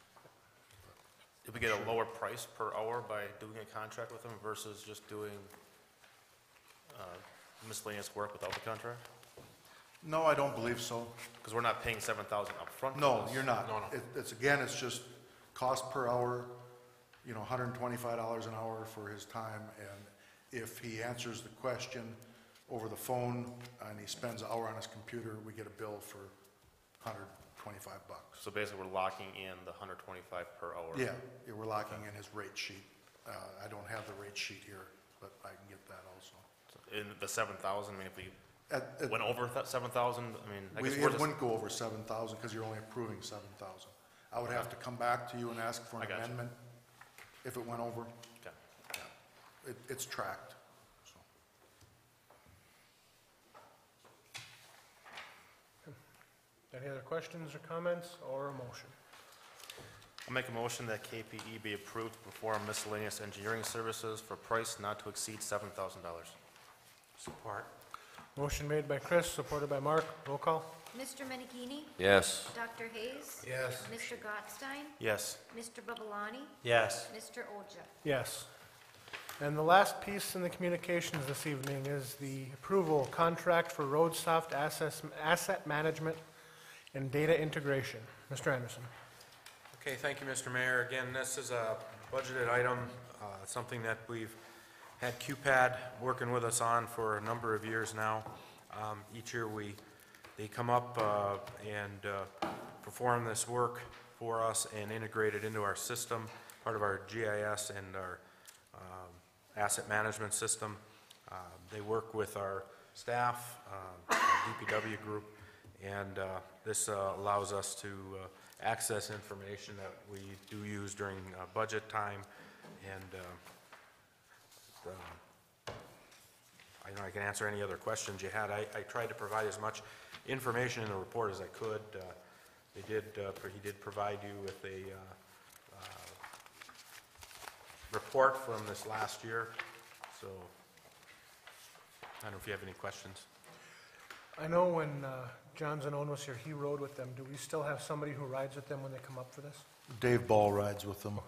Did we get a lower price per hour by doing a contract with them versus just doing miscellaneous work without the contract? No, I don't believe so. Because we're not paying 7,000 upfront. for No, this. you're not. No, no. It's, again, it's just cost per hour, you know, $125 an hour for his time, and if he answers the question over the phone and he spends an hour on his computer, we get a bill for $125. So basically, we're locking in the 125 per hour. Yeah, we're locking in his rate sheet. I don't have the rate sheet here, but I can get that also. In the 7,000, I mean, if we At- went over 7,000, I mean, I We, guess we're it just, wouldn't go over 7,000 because you're only approving 7,000. I would have to come back to you and ask for I an got you. amendment if it went over. okay. It's tracked, so. Any other questions or comments or a motion? I'll make a motion that KPE be approved to perform miscellaneous engineering services for price not to exceed $7,000. Support. Motion made by Chris, supported by Mark. Roll call. Mr. Menachini? Yes. Dr. Hayes? Yes. Mr. Gottstein? Yes. Mr. Babalani? Yes. Mr. Oja? Yes. And the last piece in the communications this evening is the approval contract for RoadSoft asset management and data integration. Mr. Anderson. Okay, thank you, Mr. Mayor. Again, this is a budgeted item, something that we've had QPAD working with us on for a number of years now. Each year they come up and perform this work for us and integrate it into our system, part of our GIS and our asset management system. They work with our staff, our DPW group, and this allows us to access information that we do use during budget time, and I can answer any other questions you had. I tried to provide as much information in the report as I could. He did provide you with a report from this last year, so I don't know if you have any questions. I know when John Zanone was here, he rode with them. Do we still have somebody who rides with them when they come up for this? Dave Ball rides with them.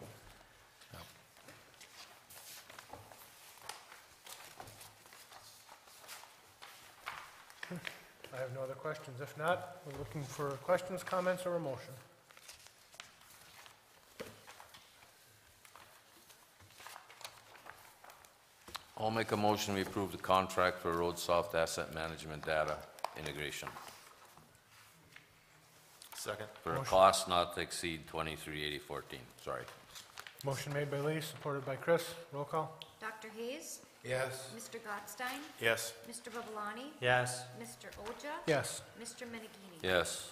I have no other questions. If not, we're looking for questions, comments, or a motion. I'll make a motion, we approve the contract for RoadSoft asset management data integration Second. for a cost not to exceed $23,8014. Sorry. Motion made by Lee, supported by Chris. Roll call. Dr. Hayes? Yes. Mr. Gottstein? Yes. Mr. Babalani? Yes. Mr. Oja? Yes. Mr. Menachini? Yes.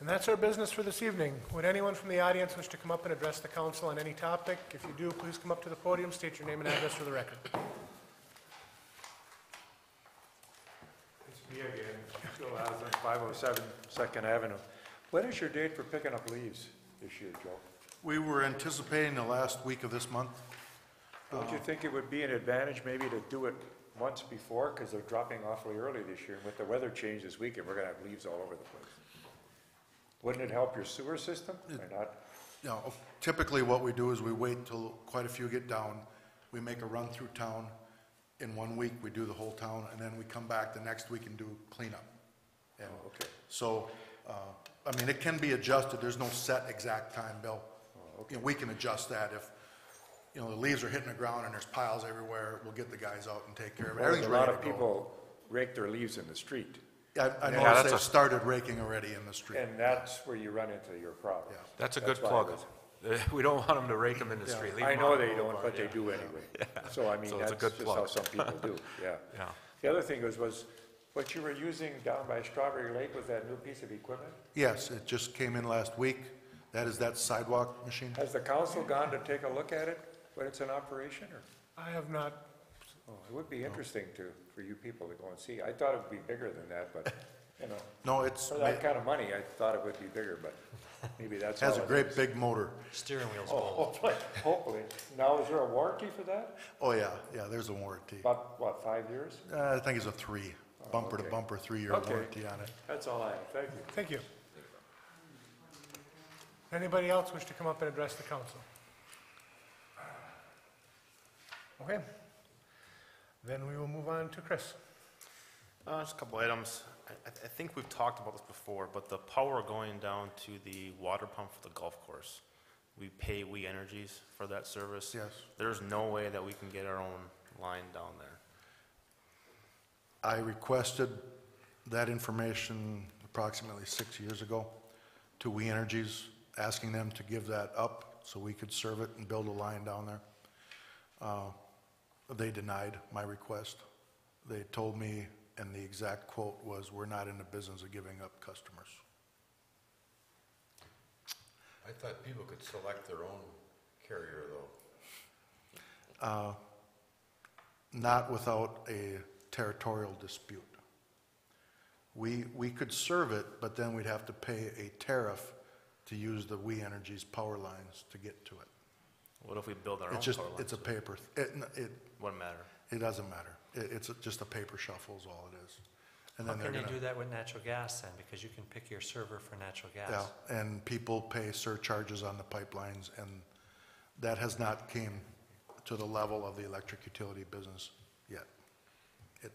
And that's our business for this evening. Would anyone from the audience wish to come up and address the council on any topic? If you do, please come up to the podium, state your name and address for the record. It's me again, Joe Aslan, 507 Second Avenue. When is your date for picking up leaves this year, Joe? We were anticipating the last week of this month. Don't you think it would be an advantage maybe to do it months before, because they're dropping awfully early this year, and with the weather change this weekend, we're gonna have leaves all over the place. Wouldn't it help your sewer system, or not? You know, typically what we do is we wait till quite a few get down. We make a run through town. In 1 week, we do the whole town, and then we come back the next week and do cleanup. And Okay. so, I mean, it can be adjusted. There's no set exact time, Bill. You know, we can adjust that if, you know, the leaves are hitting the ground and there's piles everywhere, we'll get the guys out and take care of it. Well, Everything's a lot ready of to go. people rake their leaves in the street, I Yeah, noticed that's they've a- started raking already in the street. and that's where you run into your problems. Yeah. That's a good That's why plug. I was- We don't want them to rake them in the street. Leave I them know on the they don't, boulevard, but they yeah. do anyway. So I mean, So it's that's a good just how plug. some people do, yeah. Yeah. The other thing was what you were using down by Strawberry Lake was that new piece of equipment? Yes, it just came in last week. That is that sidewalk machine. Has the council gone to take a look at it when it's in operation, or? I have not, Oh, it would be interesting for you people to go and see. I thought it would be bigger than that, but, you know, No, it's, for that kind of money, I thought it would be bigger, but maybe that's all has a it great is. big motor. Steering wheel's Oh, old. hopefully. Now, is there a warranty for that? Oh, yeah, there's a warranty. About, what, 5 years? I think it's a 3, bumper to okay. bumper, 3-year Okay. warranty on it. That's all I have, thank you. thank you. Anybody else wish to come up and address the council? Okay. Then we will move on to Chris. Just a couple items. I think we've talked about this before, but the power going down to the water pump for the golf course, we pay We Energies for that service. Yes. There's no way that we can get our own line down there. I requested that information approximately 6 years ago to We Energies, asking them to give that up so we could serve it and build a line down there. They denied my request. They told me, and the exact quote was, "We're not in the business of giving up customers." I thought people could select their own carrier, though. Not without a territorial dispute. We could serve it, but then we'd have to pay a tariff to use the We Energies power lines to get to it. What if we build our own It's just, power lines? it's a paper, Wouldn't matter. it doesn't matter. It's just a paper shuffle is all it is. And How then can they're you do gonna, that with natural gas then? Because you can pick your server for natural gas. yeah, and people pay surcharges on the pipelines, and that has not came to the level of the electric utility business yet.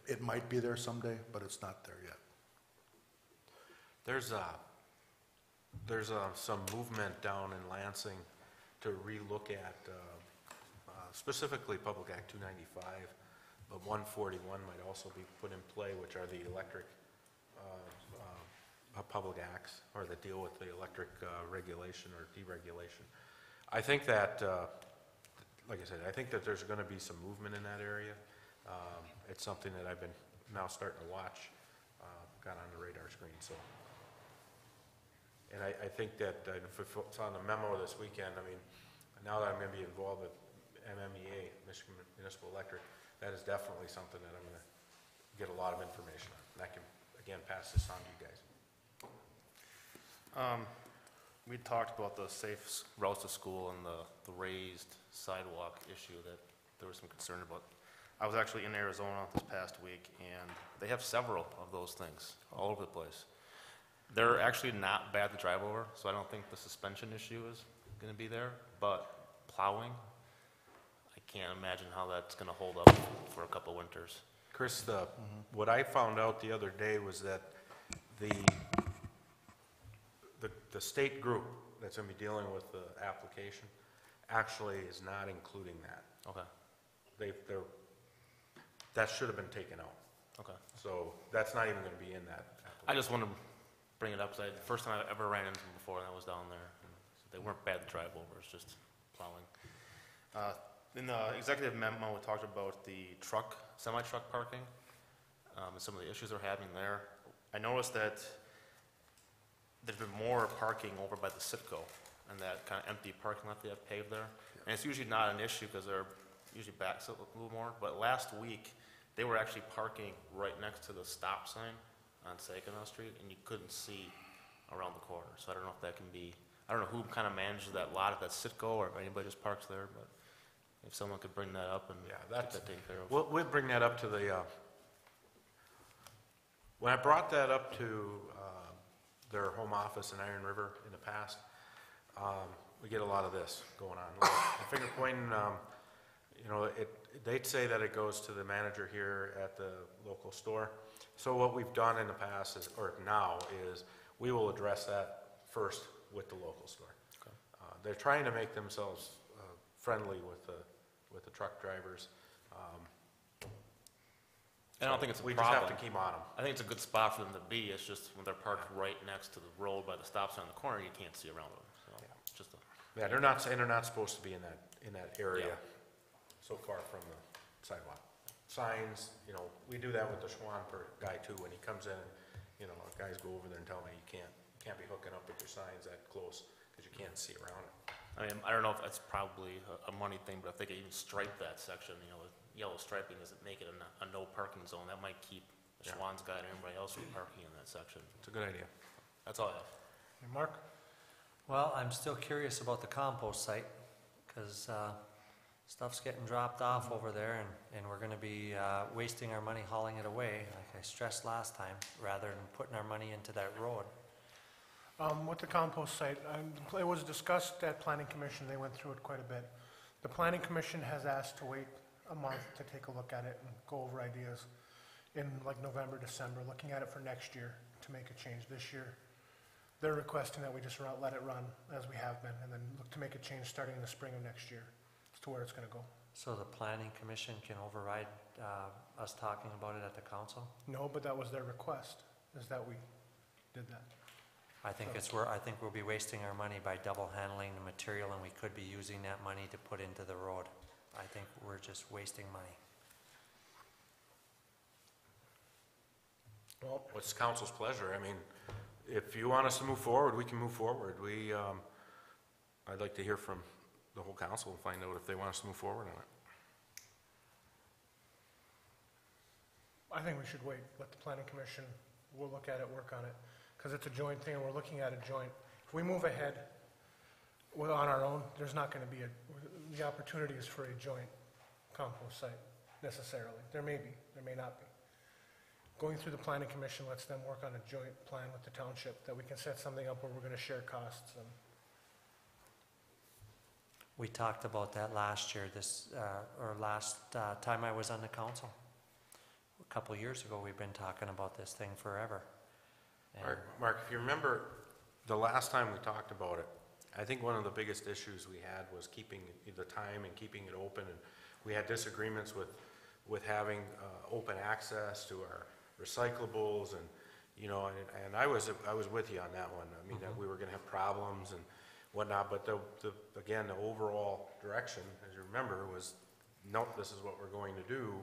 It might be there someday, but it's not there yet. There's some movement down in Lansing to relook at specifically Public Act 295, but 141 might also be put in play, which are the electric public acts, or that deal with the electric regulation or deregulation. I think that, like I said, I think that there's going to be some movement in that area. It's something that I've been now starting to watch, got on the radar screen, so. And I think that if it's on the memo this weekend, I mean, now that I'm going to be involved with MMEA, Michigan Municipal Electric, that is definitely something that I'm going to get a lot of information on. And I can, again, pass this on to you guys. We talked about the safe routes to school and the raised sidewalk issue that there was some concern about. I was actually in Arizona this past week, and they have several of those things all over the place. They're actually not bad to drive over, so I don't think the suspension issue is going to be there, but plowing, I can't imagine how that's going to hold up for a couple winters. Chris, what I found out the other day was that the state group that's going to be dealing with the application actually is not including that. Okay, That should have been taken out. okay. So that's not even going to be in that application. I just want to bring it up, because the first time I ever ran into them before, and I was down there. And they weren't bad to drive over, it's just plowing. In the executive memo, we talked about the semi-truck parking, and some of the issues they're having there. I noticed that there's been more parking over by the Citgo, and that kind of empty parking lot they have paved there. And it's usually not an issue, because they're usually backs up a little more, but last week, they were actually parking right next to the stop sign on Saginaw Street, and you couldn't see around the corner. So I don't know if that can be, I don't know who kind of manages that lot, if that's Citgo or if anybody just parks there, but if someone could bring that up and get that taken care of. We'll bring that up to the, when I brought that up to their home office in Iron River in the past, we get a lot of this going on. The finger pointing, you know, they'd say that it goes to the manager here at the local store. So what we've done in the past is, or now, is we will address that first with the local store. Okay. They're trying to make themselves friendly with the truck drivers. I don't think it's a We problem. just have to keep on them. I think it's a good spot for them to be. It's just when they're parked right next to the road by the stop sign in the corner, you can't see around them. So just a, Yeah, they're not supposed to be in that area Yeah. so far from the sidewalk. Signs, you know, we do that with the Schwann guy too, when he comes in, you know, guys go over there and tell me you can't be hooking up with your signs that close, because you can't see around it. I mean, I don't know if that's probably a money thing, but if they could even stripe that section, you know, with yellow striping, does it make it a no parking zone? That might keep the Yeah. Schwann's guy and everybody else from parking in that section. It's a good idea. That's all I have. And Mark? Well, I'm still curious about the compost site, because stuff's getting dropped off over there, and we're gonna be wasting our money hauling it away, like I stressed last time, rather than putting our money into that road. With the compost site, it was discussed at Planning Commission, they went through it quite a bit. The Planning Commission has asked to wait a month to take a look at it and go over ideas in like November, December, looking at it for next year to make a change this year. They're requesting that we just let it run as we have been and then look to make a change starting in the spring of next year as to where it's gonna go. So the planning commission can override us talking about it at the council? No, but that was their request, is that we did that. I think I think we'll be wasting our money by double handling the material, and we could be using that money to put into the road. I think we're just wasting money. Well, What's council's pleasure? I mean, if you want us to move forward, we can move forward. I'd like to hear from the whole council and find out if they want us to move forward on it. I think we should wait, let the planning commission, we'll look at it, work on it, because it's a joint thing, and we're looking at a joint. If we move ahead on our own, there's not gonna be the opportunities for a joint compost site necessarily. There may be, there may not be. Going through the planning commission lets them work on a joint plan with the township, that we can set something up where we're gonna share costs and. We talked about that last year, last time I was on the council. A couple of years ago, we've been talking about this thing forever. And Mark, if you remember, the last time we talked about it, I think one of the biggest issues we had was keeping the time and keeping it open, and we had disagreements with having open access to our recyclables, and you know, and I was with you on that one. I mean, that we were going to have problems and whatnot, but again, the overall direction, as you remember, was nope, this is what we're going to do.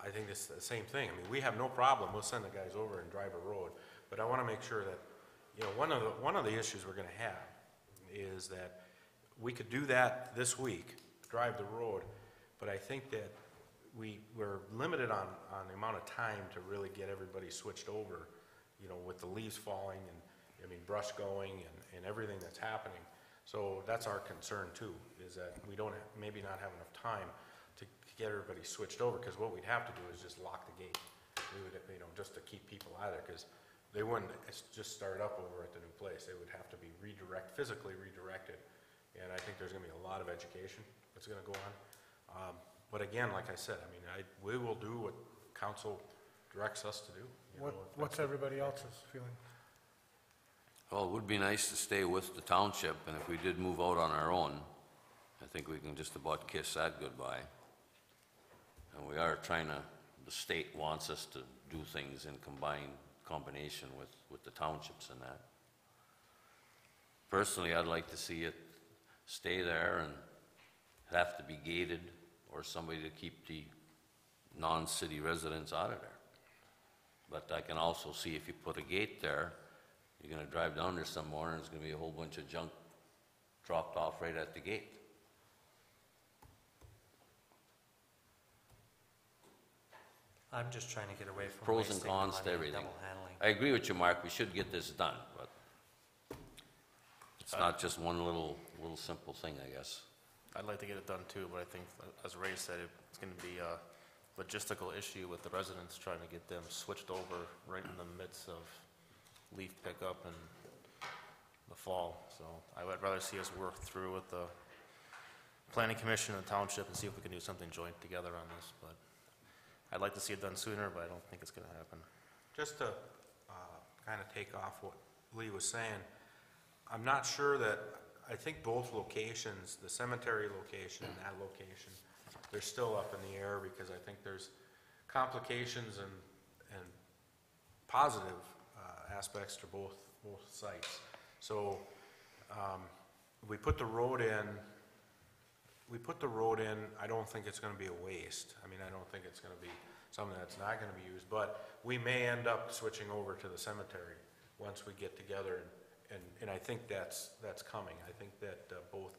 I think it's the same thing. I mean, we have no problem. We'll send the guys over and drive a road, but I want to make sure that, you know, one of the issues we're going to have is that we could do that this week, drive the road, but I think that we're limited on the amount of time to really get everybody switched over, you know, with the leaves falling and, I mean, brush going and everything that's happening. So that's our concern too, is that we don't maybe not have enough time to get everybody switched over, because what we'd have to do is just lock the gate. We would, you know, just to keep people out of there, because they wouldn't just start up over at the new place. They would have to be physically redirected. And I think there's gonna be a lot of education that's gonna go on. But again, like I said, I mean, we will do what council directs us to do. What's everybody else's feeling? Well, it would be nice to stay with the township, and if we did move out on our own, I think we can just about kiss that goodbye. And we are trying to, the state wants us to do things in combination with the townships and that. Personally, I'd like to see it stay there and have to be gated, or somebody to keep the non-city residents out of there. But I can also see if you put a gate there, you're gonna drive down there some morning, there's gonna be a whole bunch of junk dropped off right at the gate. I'm just trying to get away from Pros and wasting cons to money and everything. double handling. I agree with you, Mark, we should get this done, but it's not just one little simple thing, I guess. I'd like to get it done too, but I think, as Ray said, it's gonna be a logistical issue with the residents, trying to get them switched over right in the midst of leaf pickup in the fall. So I would rather see us work through with the planning commission and township and see if we can do something joint together on this, but I'd like to see it done sooner, but I don't think it's gonna happen. Just to kind of take off what Lee was saying, I'm not sure that, I think both locations, the cemetery location and that location, they're still up in the air, because I think there's complications and positive aspects to both sites. So we put the road in, I don't think it's gonna be a waste. I mean, I don't think it's gonna be something that's not gonna be used, but we may end up switching over to the cemetery once we get together, and I think that's coming. I think that both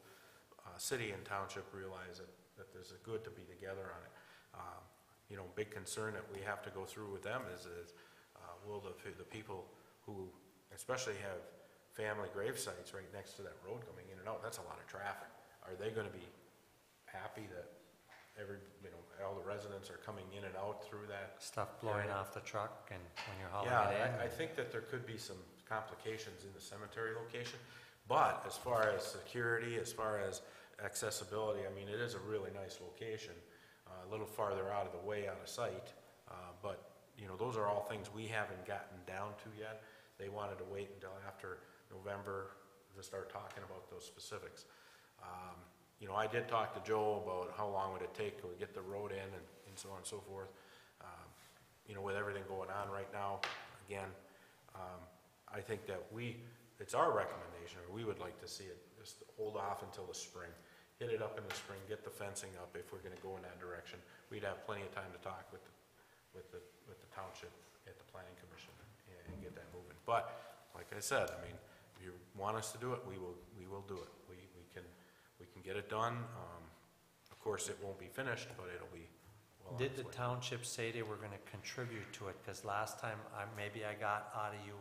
city and township realize that there's a good to be together on it. You know, big concern that we have to go through with them is will the people who especially have family grave sites right next to that road coming in and out, that's a lot of traffic. Are they gonna be happy that all the residents are coming in and out through that? Stuff blowing off the truck and when you're hauling it in. Yeah, I think that there could be some complications in the cemetery location, but as far as security, as far as accessibility, I mean, it is a really nice location. a little farther out of the way, out of sight. But, you know, those are all things we haven't gotten down to yet. They wanted to wait until after November to start talking about those specifics. You know, I did talk to Joe about how long would it take to get the road in and so on and so forth. You know, with everything going on right now, again, I think that it's our recommendation, or we would like to see it, just hold off until the spring. Hit it up in the spring, get the fencing up if we're gonna go in that direction. We'd have plenty of time to talk with the township at the planning commission and get that moving. But, like I said, I mean, if you want us to do it, we will do it. We can get it done. Of course, it won't be finished, but it'll be well on Did its the way. township say they were gonna contribute to it? Because last time, maybe I got out of you,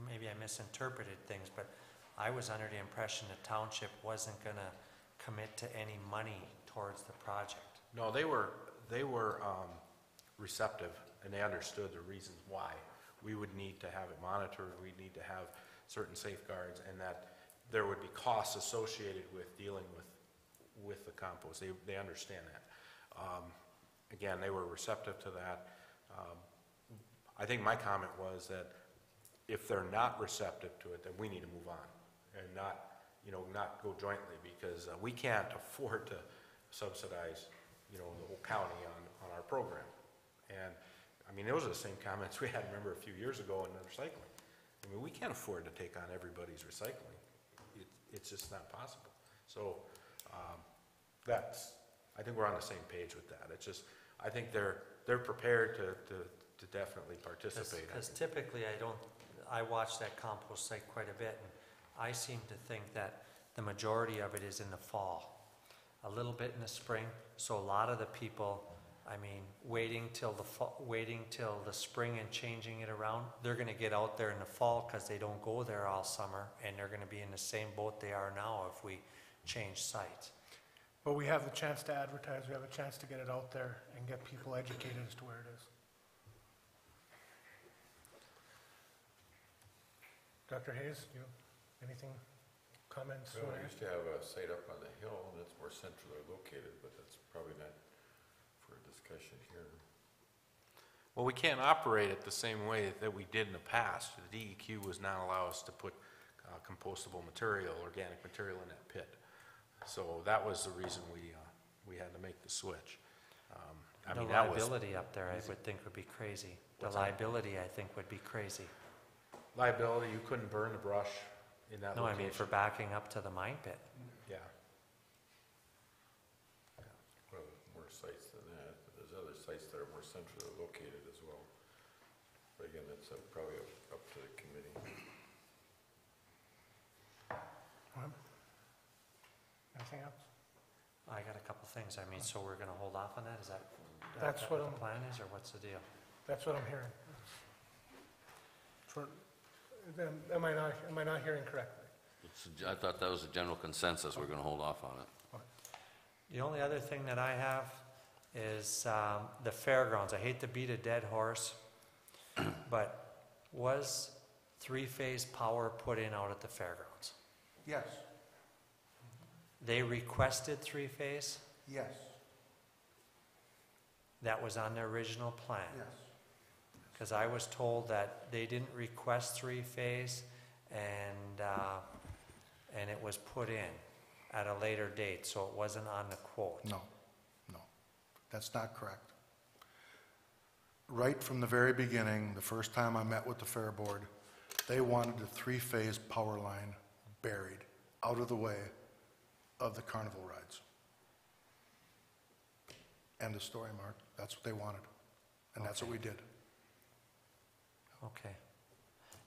maybe I misinterpreted things, but I was under the impression the township wasn't gonna commit to any money towards the project. No, they were receptive, and they understood the reasons why. We would need to have it monitored, we'd need to have certain safeguards, and that there would be costs associated with dealing with the compost. They understand that. Again, they were receptive to that. I think my comment was that if they're not receptive to it, then we need to move on and not go jointly, because we can't afford to subsidize, the whole county on our program. And, I mean, those are the same comments we had, remember, a few years ago in the recycling. I mean, we can't afford to take on everybody's recycling. It's just not possible. So, I think we're on the same page with that. It's just, I think they're prepared to definitely participate. Because typically I watch that compost site quite a bit, and I seem to think that the majority of it is in the fall, a little bit in the spring. So a lot of the people, I mean, waiting till the spring and changing it around, they're gonna get out there in the fall because they don't go there all summer, and they're gonna be in the same boat they are now if we change sites. But we have the chance to advertise, we have a chance to get it out there and get people educated as to where it is. Dr. Hayes, anything, comments? Well, we used to have a site up on the hill, and it's more centrally located, but that's probably not for a discussion here. Well, we can't operate it the same way that we did in the past. The DEQ was not allow us to put compostable material, organic material in that pit. So that was the reason we had to make the switch. I The mean, that was liability up there, I would think, would be crazy. The What's that? liability, I think, would be crazy. liability. You couldn't burn the brush in that No, I location. mean, for backing up to the mine pit. Yeah. Well, there's more sites than that, but there's other sites that are more centrally located as well. But again, that's probably up to the committee. Anything else? I got a couple things. I mean, so we're gonna hold off on that? Is that That's what the I'm- plan is, or what's the deal? That's what I'm hearing. Am I not hearing correctly? I thought that was a general consensus, we're gonna hold off on it. The only other thing that I have is the fairgrounds. I hate to beat a dead horse, but was three-phase power put in out at the fairgrounds? Yes, They requested three-phase? yes, That was on the original plan? yes. Because I was told that they didn't request three-phase, and it was put in at a later date, so it wasn't on the quote. No, that's not correct. Right from the very beginning, the first time I met with the Fair Board, they wanted the three-phase power line buried out of the way of the carnival rides. End of story, Mark. That's what they wanted, and that's what we did. Okay.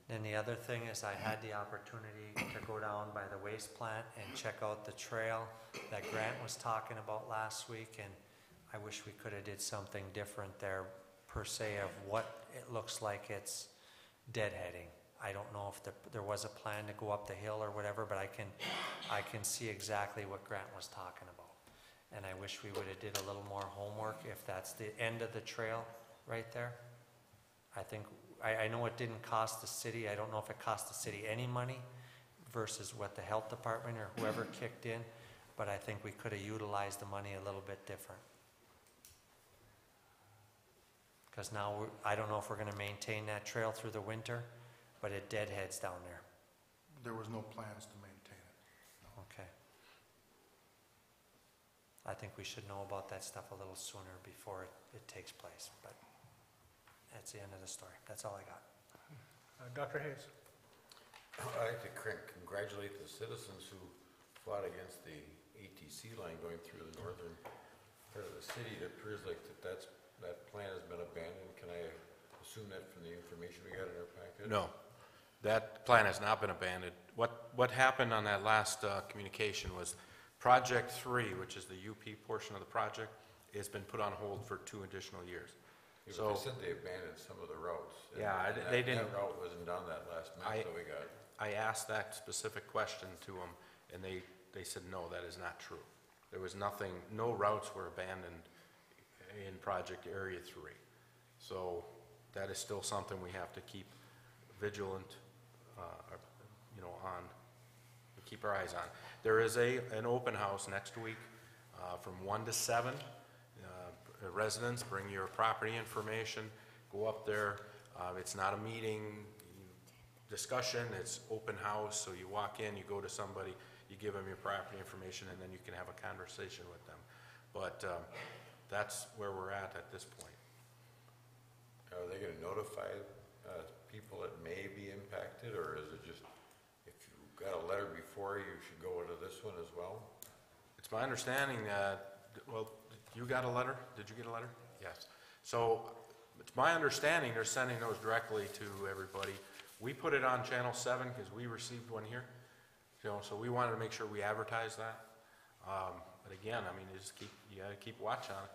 Then the other thing is I had the opportunity to go down by the waste plant and check out the trail that Grant was talking about last week, and I wish we could have did something different there per se of what it looks like it's deadheading. I don't know if there was a plan to go up the hill or whatever, but I can see exactly what Grant was talking about. And I wish we would have did a little more homework if that's the end of the trail right there. I know it didn't cost the city, I don't know if it cost the city any money versus what the health department or whoever kicked in, but I think we could have utilized the money a little bit different. Because now, I don't know if we're gonna maintain that trail through the winter, but it deadheads down there. There was no plans to maintain it. Okay. I think we should know about that stuff a little sooner before it takes place, but that's the end of the story. That's all I got. Dr. Hayes? I'd like to congratulate the citizens who fought against the ATC line going through the northern part of the city. It appears like that plan has been abandoned. Can I assume that from the information we got in our packet? No, that plan has not been abandoned. What happened on that last communication was Project 3, which is the UP portion of the project, has been put on hold for 2 additional years. Yeah, but So, they said they abandoned some of the routes. And- Yeah, and they didn't- That route wasn't done that last map that we got. I asked that specific question to them, and they said, no, that is not true. There was nothing, no routes were abandoned in Project Area 3. So that is still something we have to keep vigilant, on, keep our eyes on. There is an open house next week from 1 to 7. Residents, bring your property information, go up there. It's not a meeting discussion, it's open house, so you walk in, you go to somebody, you give them your property information, and then you can have a conversation with them. But that's where we're at this point. Are they gonna notify people that may be impacted, or is it just, if you got a letter before, you should go into this one as well? It's my understanding that, well, you got a letter? Did you get a letter? Yes. So it's my understanding they're sending those directly to everybody. We put it on Channel 7 because we received one here. So we wanted to make sure we advertise that. But again, I mean, you gotta keep watch on it.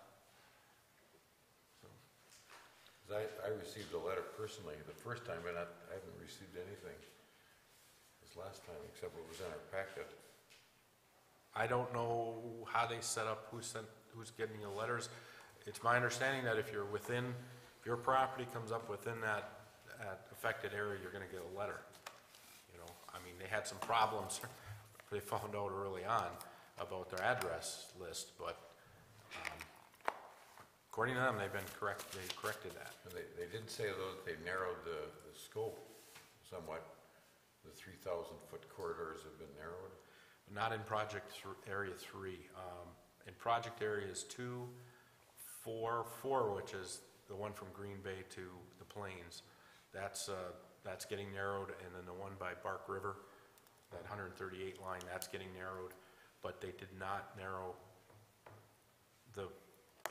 'Cause I received a letter personally the first time, and I haven't received anything this last time, except what was in our packet. I don't know how they set up, who's getting the letters. It's my understanding that if your property comes up within that affected area, you're gonna get a letter. I mean, they had some problems, they found out early on about their address list, but, according to them, they corrected that. And they did say, though, that they narrowed the scope somewhat. The 3,000-foot corridors have been narrowed. Not in Area 3. In Project Areas 2, 4, which is the one from Green Bay to the Plains, that's getting narrowed, and then the one by Bark River, that 138 line, that's getting narrowed, but they did not narrow the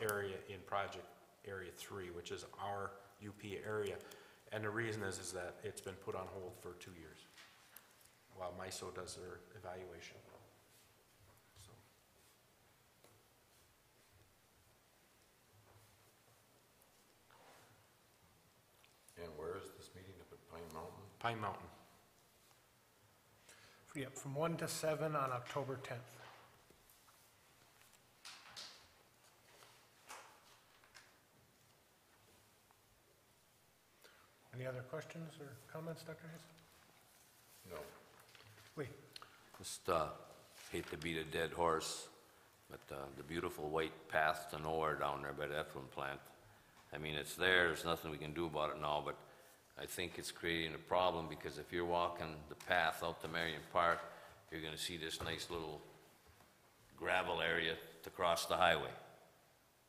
area in Project Area 3, which is our UP area, and the reason is that it's been put on hold for 2 years, while MISO does their evaluation. So. And where is this meeting, up at Pine Mountain? Pine Mountain. Yep, from 1 to 7 on October 10th. Any other questions or comments, Dr. Hayes? No. Lee? Just hate to beat a dead horse, but the beautiful white path to nowhere down there by the effluent plant, I mean, it's there, there's nothing we can do about it now, but I think it's creating a problem because if you're walking the path out to Marion Park, you're gonna see this nice little gravel area to cross the highway.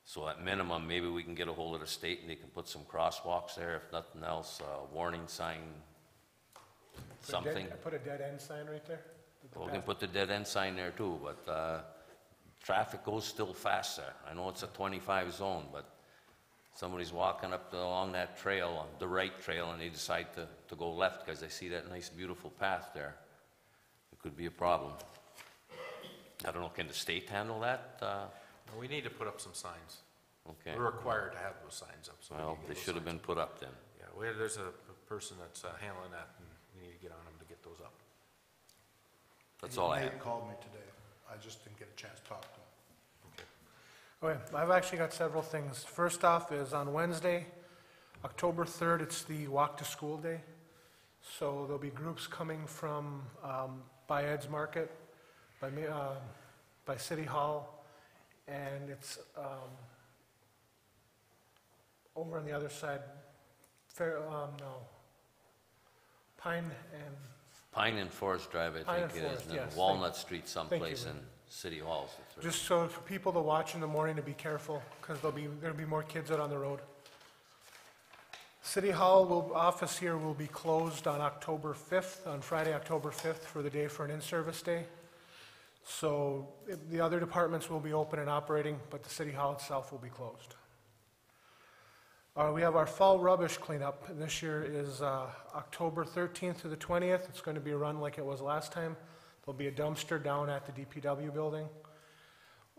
So at minimum, maybe we can get a hold of the state and they can put some crosswalks there, if nothing else, warning sign, something. Put a dead end sign right there? Well, we can put the dead end sign there too, but traffic goes still fast there. I know it's a 25 zone, but somebody's walking up along that trail, the right trail, and they decide to go left because they see that nice, beautiful path there. It could be a problem. I don't know, can the state handle that? We need to put up some signs. Okay. We're required to have those signs up. So we Well, need to they get those should have signs been put up then. Yeah, there's a person that's handling that, and we need to get on them to get those up. That's all I have. Nate called me today. I just didn't get a chance to talk to him. Okay, I've actually got several things. First off is on Wednesday, October 3rd, it's the Walk to School Day. So there'll be groups coming from by Ed's Market, by City Hall, and it's over on the other side, no, Pine and, Pine and Forest Drive, I Pine think and it is, Forest, and then yes, Walnut Street someplace Lynn. in City Halls. just so for people to watch in the morning to be careful, because there'll be more kids out on the road. City Hall office here will be closed on October 5th, on Friday, October 5th, for the day for an in-service day. So the other departments will be open and operating, but the City Hall itself will be closed. We have our fall rubbish cleanup. This year is October 13th to the 20th. It's going to be run like it was last time. There'll be a dumpster down at the DPW building.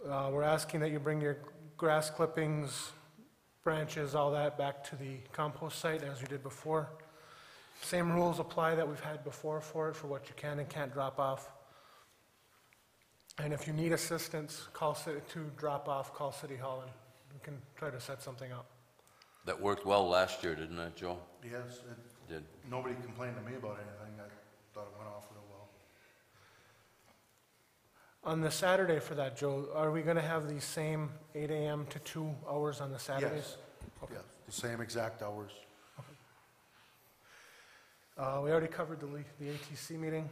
We're asking that you bring your grass clippings, branches, all that back to the compost site as you did before. Same rules apply that we've had before for it, for what you can and can't drop off. And if you need assistance, to drop off, call City Hall and we can try to set something up. That worked well last year, didn't it, Joe? Yes, Did. nobody complained to me about anything. I thought it went off real well. On the Saturday for that, Joe, are we going to have the same 8 a.m. to 2 hours on the Saturdays? Yes, yes, the same exact hours. We already covered the ATC meeting.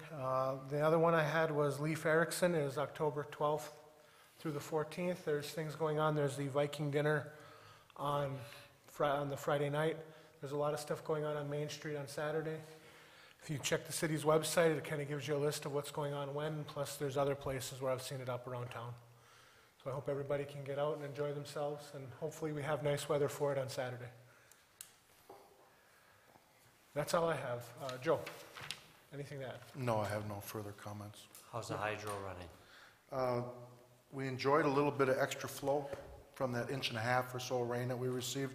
The other one I had was Leif Erikson is October 12th through the 14th. There's things going on. There's the Viking dinner on the Friday night. There's a lot of stuff going on Main Street on Saturday. If you check the city's website, it kind of gives you a list of what's going on when, plus there's other places where I've seen it up around town. So I hope everybody can get out and enjoy themselves, and hopefully we have nice weather for it on Saturday. That's all I have. Joe, anything to add? No, I have no further comments. How's the hydro running? We enjoyed a little bit of extra flow from that 1.5 inch or so rain that we received.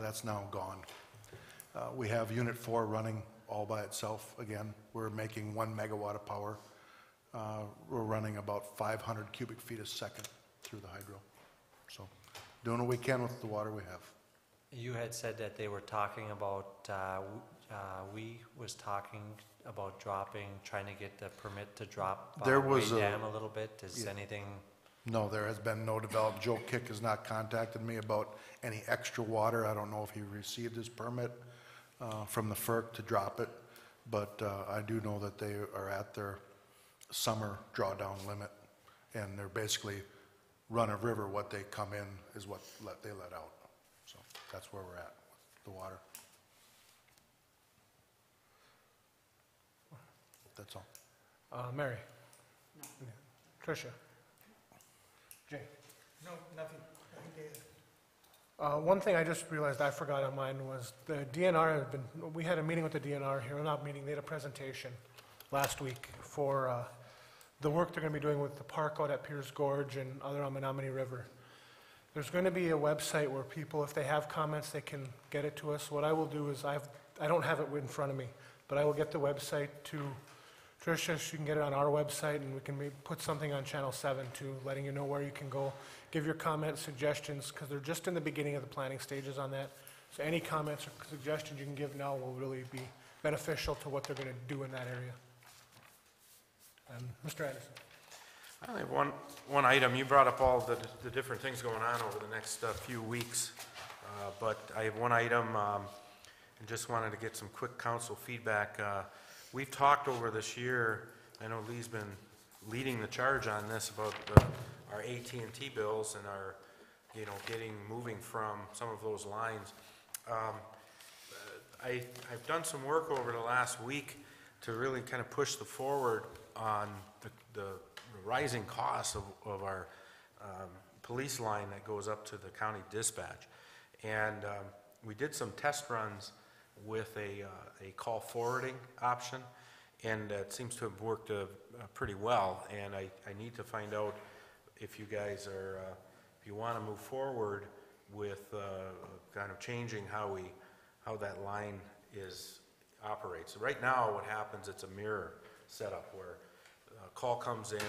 That's now gone. We have Unit 4 running all by itself again. We're making 1 megawatt of power. We're running about 500 cubic feet a second through the hydro. So doing what we can with the water we have. You had said that they were talking about, was talking about trying to get the permit to drop There was Way a- Dam a little bit. Is Yeah. anything, No, there has been no development. Joe Kick has not contacted me about any extra water. I don't know if he received his permit from the FERC to drop it, but I do know that they are at their summer drawdown limit, and they're basically run of river. What they come in is what they let out. So that's where we're at with the water. That's all. Mary? Tricia? Jay? No, nothing to add. One thing I just realized I forgot on mine was the DNR we had a meeting with the DNR here, not meeting, they had a presentation last week for the work they're going to be doing with the park out at Pierce Gorge and other on Menominee River. There's going to be a website where people, if they have comments, they can get it to us. What I will do is I don't have it in front of me, but I will get the website to Tricia. She can get it on our website, and we can maybe put something on Channel 7 too, letting you know where you can go. Give your comments, suggestions, because they're just in the beginning of the planning stages on that. So any comments or suggestions you can give now will really be beneficial to what they're going to do in that area. Mr. Anderson. I only have one item. You brought up all the different things going on over the next few weeks, but I have one item, and just wanted to get some quick council feedback. We've talked over this year, I know Lee's been leading the charge on this, about our AT&T bills and our, moving from some of those lines. I've done some work over the last week to really kind of push the forward on the rising costs of our police line that goes up to the county dispatch. And we did some test runs with a call forwarding option, and it seems to have worked pretty well. And I need to find out if you guys are, if you want to move forward with kind of changing how that line operates. Right now, what happens, it's a mirror setup where a call comes in,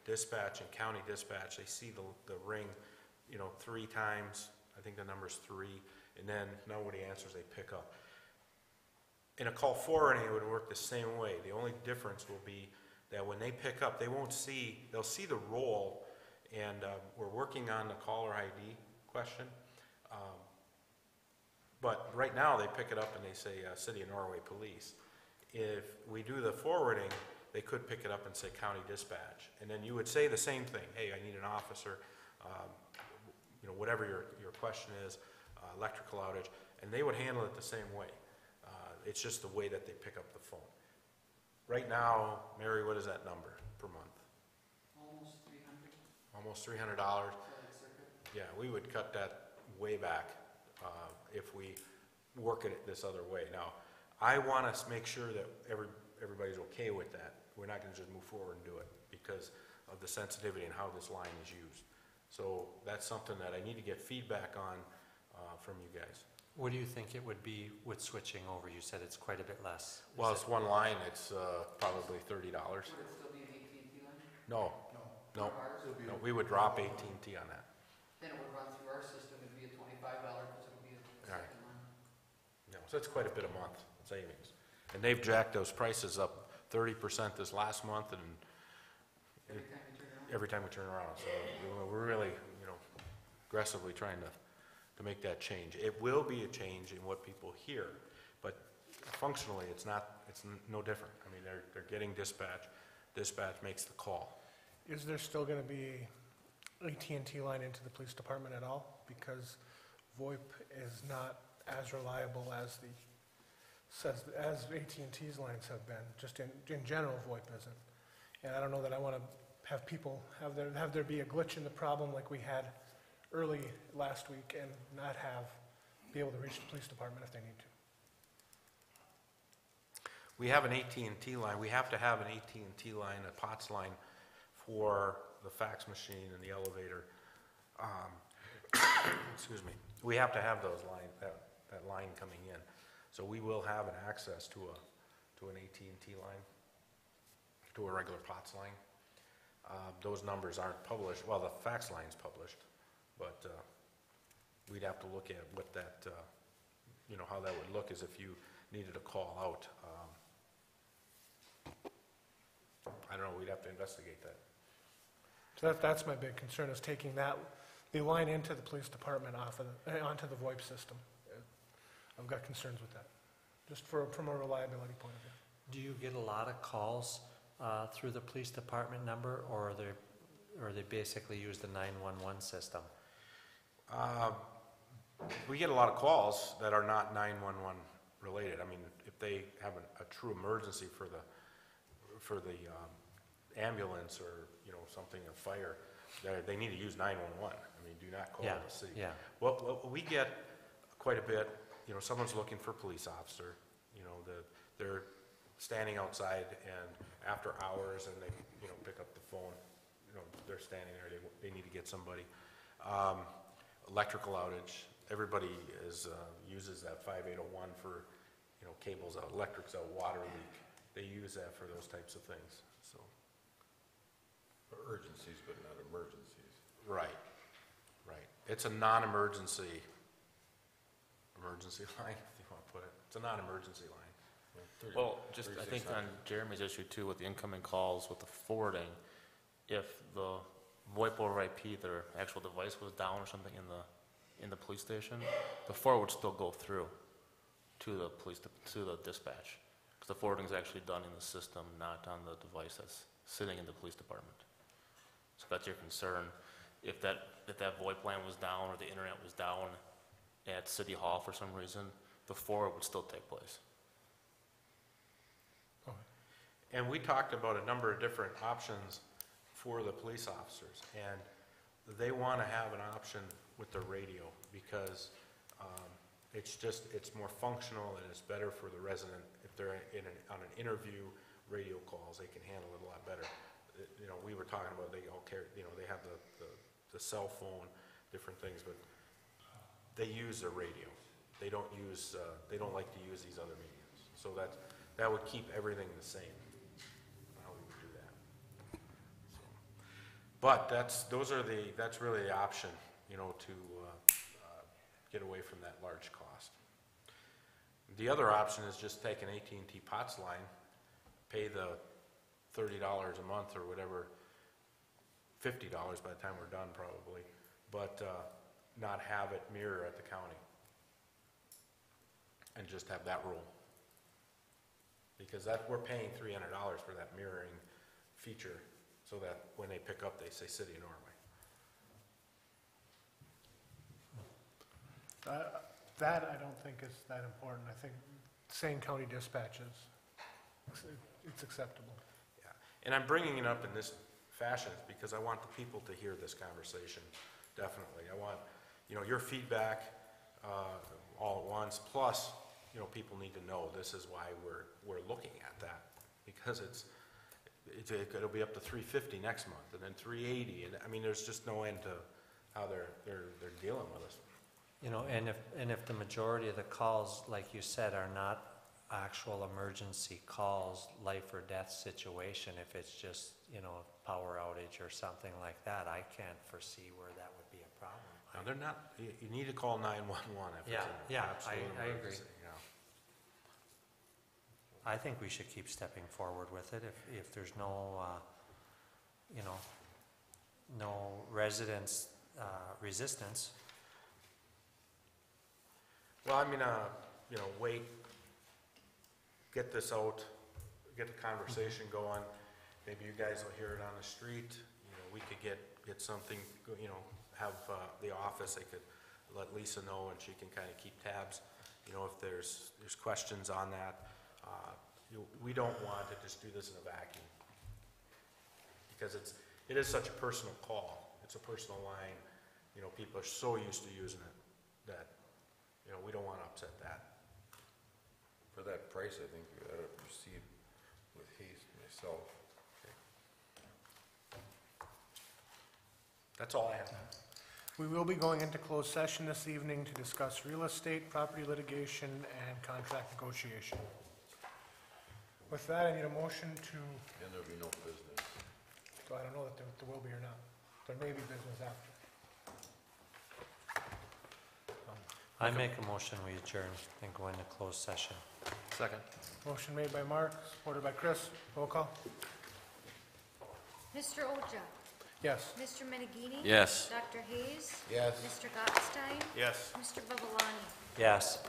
dispatch and county dispatch, they see the ring, 3 times. I think the number's 3, and then nobody answers, they pick up. In a call forwarding, it would work the same way. The only difference will be that when they pick up, they'll see the roll, and we're working on the caller ID question. But right now, they pick it up and they say, City of Norway Police. If we do the forwarding, they could pick it up and say County Dispatch. And then you would say the same thing, hey, I need an officer, you know, whatever your question is, electrical outage, and they would handle it the same way. It's just the way that they pick up the phone. Right now, Mary, what is that number per month? Almost $300. Yeah, we would cut that way back if we work it this other way. Now, I want to make sure that everybody's okay with that. We're not going to just move forward and do it because of the sensitivity and how this line is used. So that's something that I need to get feedback on from you guys. What do you think it would be with switching over? You said it's quite a bit less. Well, it's one line, it's probably $30. Would it still be an AT&T line? No, no, Ours will be- no, we would drop AT&T on that. Then it would run through our system, it'd be a $25, because it would be a Right. second line. No, so it's quite a bit a month savings. And they've jacked those prices up 30% this last month and Every time you turn it on. every time we turn around. So we're really, you know, aggressively trying to make that change. It will be a change in what people hear, but functionally, it's no different. I mean, they're getting dispatch. Dispatch makes the call. Is there still going to be AT&T line into the police department at all? Because VoIP is not as reliable as AT&T's lines have been. Just in general, VoIP isn't. And I don't know that I want to have people have there be a glitch in the problem like we had early last week and not be able to reach the police department if they need to. We have an AT&T line. We have to have an AT&T line, a POTS line for the fax machine and the elevator. Excuse me. We have to have those that line coming in. So we will have an access to an AT&T line, to a regular POTS line. Those numbers aren't published. Well, the fax line's published, but we'd have to look at what that, you know, how that would look as if you needed a call out. I don't know, we'd have to investigate that. So that's my big concern, is taking the line into the police department onto the VoIP system. I've got concerns with that, just from a reliability point of view. Do you get a lot of calls through the police department number, or they basically use the 911 system? We get a lot of calls that are not 911 related. I mean, if they have a true emergency for the ambulance or, you know, something, a fire, they need to use 911. I mean, do not call the city. Yeah. Well, we get quite a bit, you know, someone's looking for a police officer, you know, they're standing outside and after hours and they, you know, pick up the phone, you know, they're standing there, they need to get somebody. Electrical outage, everybody uses that 5801 for, you know, cables out, electrics out, water leak. They use that for those types of things, so. For urgencies, but not emergencies. Right. It's a non-emergency line, if you want to put it. It's a non-emergency line. Well, just, I think on Jeremy's issue too, with the incoming calls, with the forwarding, if the VoIP over IP, their actual device was down or something in the police station, the forward would still go through to the dispatch. Because the forwarding is actually done in the system, not on the device that's sitting in the police department. So if that's your concern, if that VoIP line was down or the internet was down at City Hall for some reason, the forward would still take place. And we talked about a number of different options for the police officers, and they want to have an option with their radio because it's more functional and it's better for the resident. If they're on an interview, radio calls, they can handle it a lot better. You know, we were talking about they all carry, you know, they have the cell phone, different things, but they use their radio. They don't like to use these other mediums. So that would keep everything the same. How we would do that. So, but that's really the option, you know, to get away from that large cost. The other option is just take an AT&T POTS line, pay the $30 a month or whatever, $50 by the time we're done probably, but not have it mirror at the county. and just have that rule. Because that, we're paying $300 for that mirroring feature, so that when they pick up, they say City of Norway. That I don't think is that important. I think saying county dispatches, it's acceptable. Yeah, and I'm bringing it up in this fashion because I want the people to hear this conversation, definitely. I want, you know, your feedback all at once, plus, you know, people need to know this is why we're looking at that, because it'll be up to $350 next month, and then $380, and I mean, there's just no end to how they're dealing with us. You know, and if the majority of the calls, like you said, are not actual emergency calls, life or death situation, if it's just, you know, a power outage or something like that, I can't foresee where that would be a problem. Now, they're not, you need to call 911 if it's an absolute I agree. emergency, yeah. I think we should keep stepping forward with it if there's no, you know, no residents' resistance. Well, I mean, you know, wait, get this out, get the conversation going. Maybe you guys will hear it on the street. You know, we could get something, you know, have the office, they could let Lisa know and she can kind of keep tabs. You know, if there's questions on that. We don't want to just do this in a vacuum, because it is such a personal call. It's a personal line. You know, people are so used to using it that, you know, we don't want to upset that. For that price, I think we ought to proceed with haste myself. That's all I have. We will be going into closed session this evening to discuss real estate, property litigation, and contract negotiation. With that, I need a motion to, And there'll be no business. so I don't know that there will be or not. There may be business after. I make a motion, we adjourn and go into closed session. Second. Motion made by Mark, supported by Chris. Roll call. Mr. Oja? Yes. Mr. Menegini? Yes. Dr. Hayes? Yes. Mr. Gottstein? Yes. Mr. Babalani? Yes.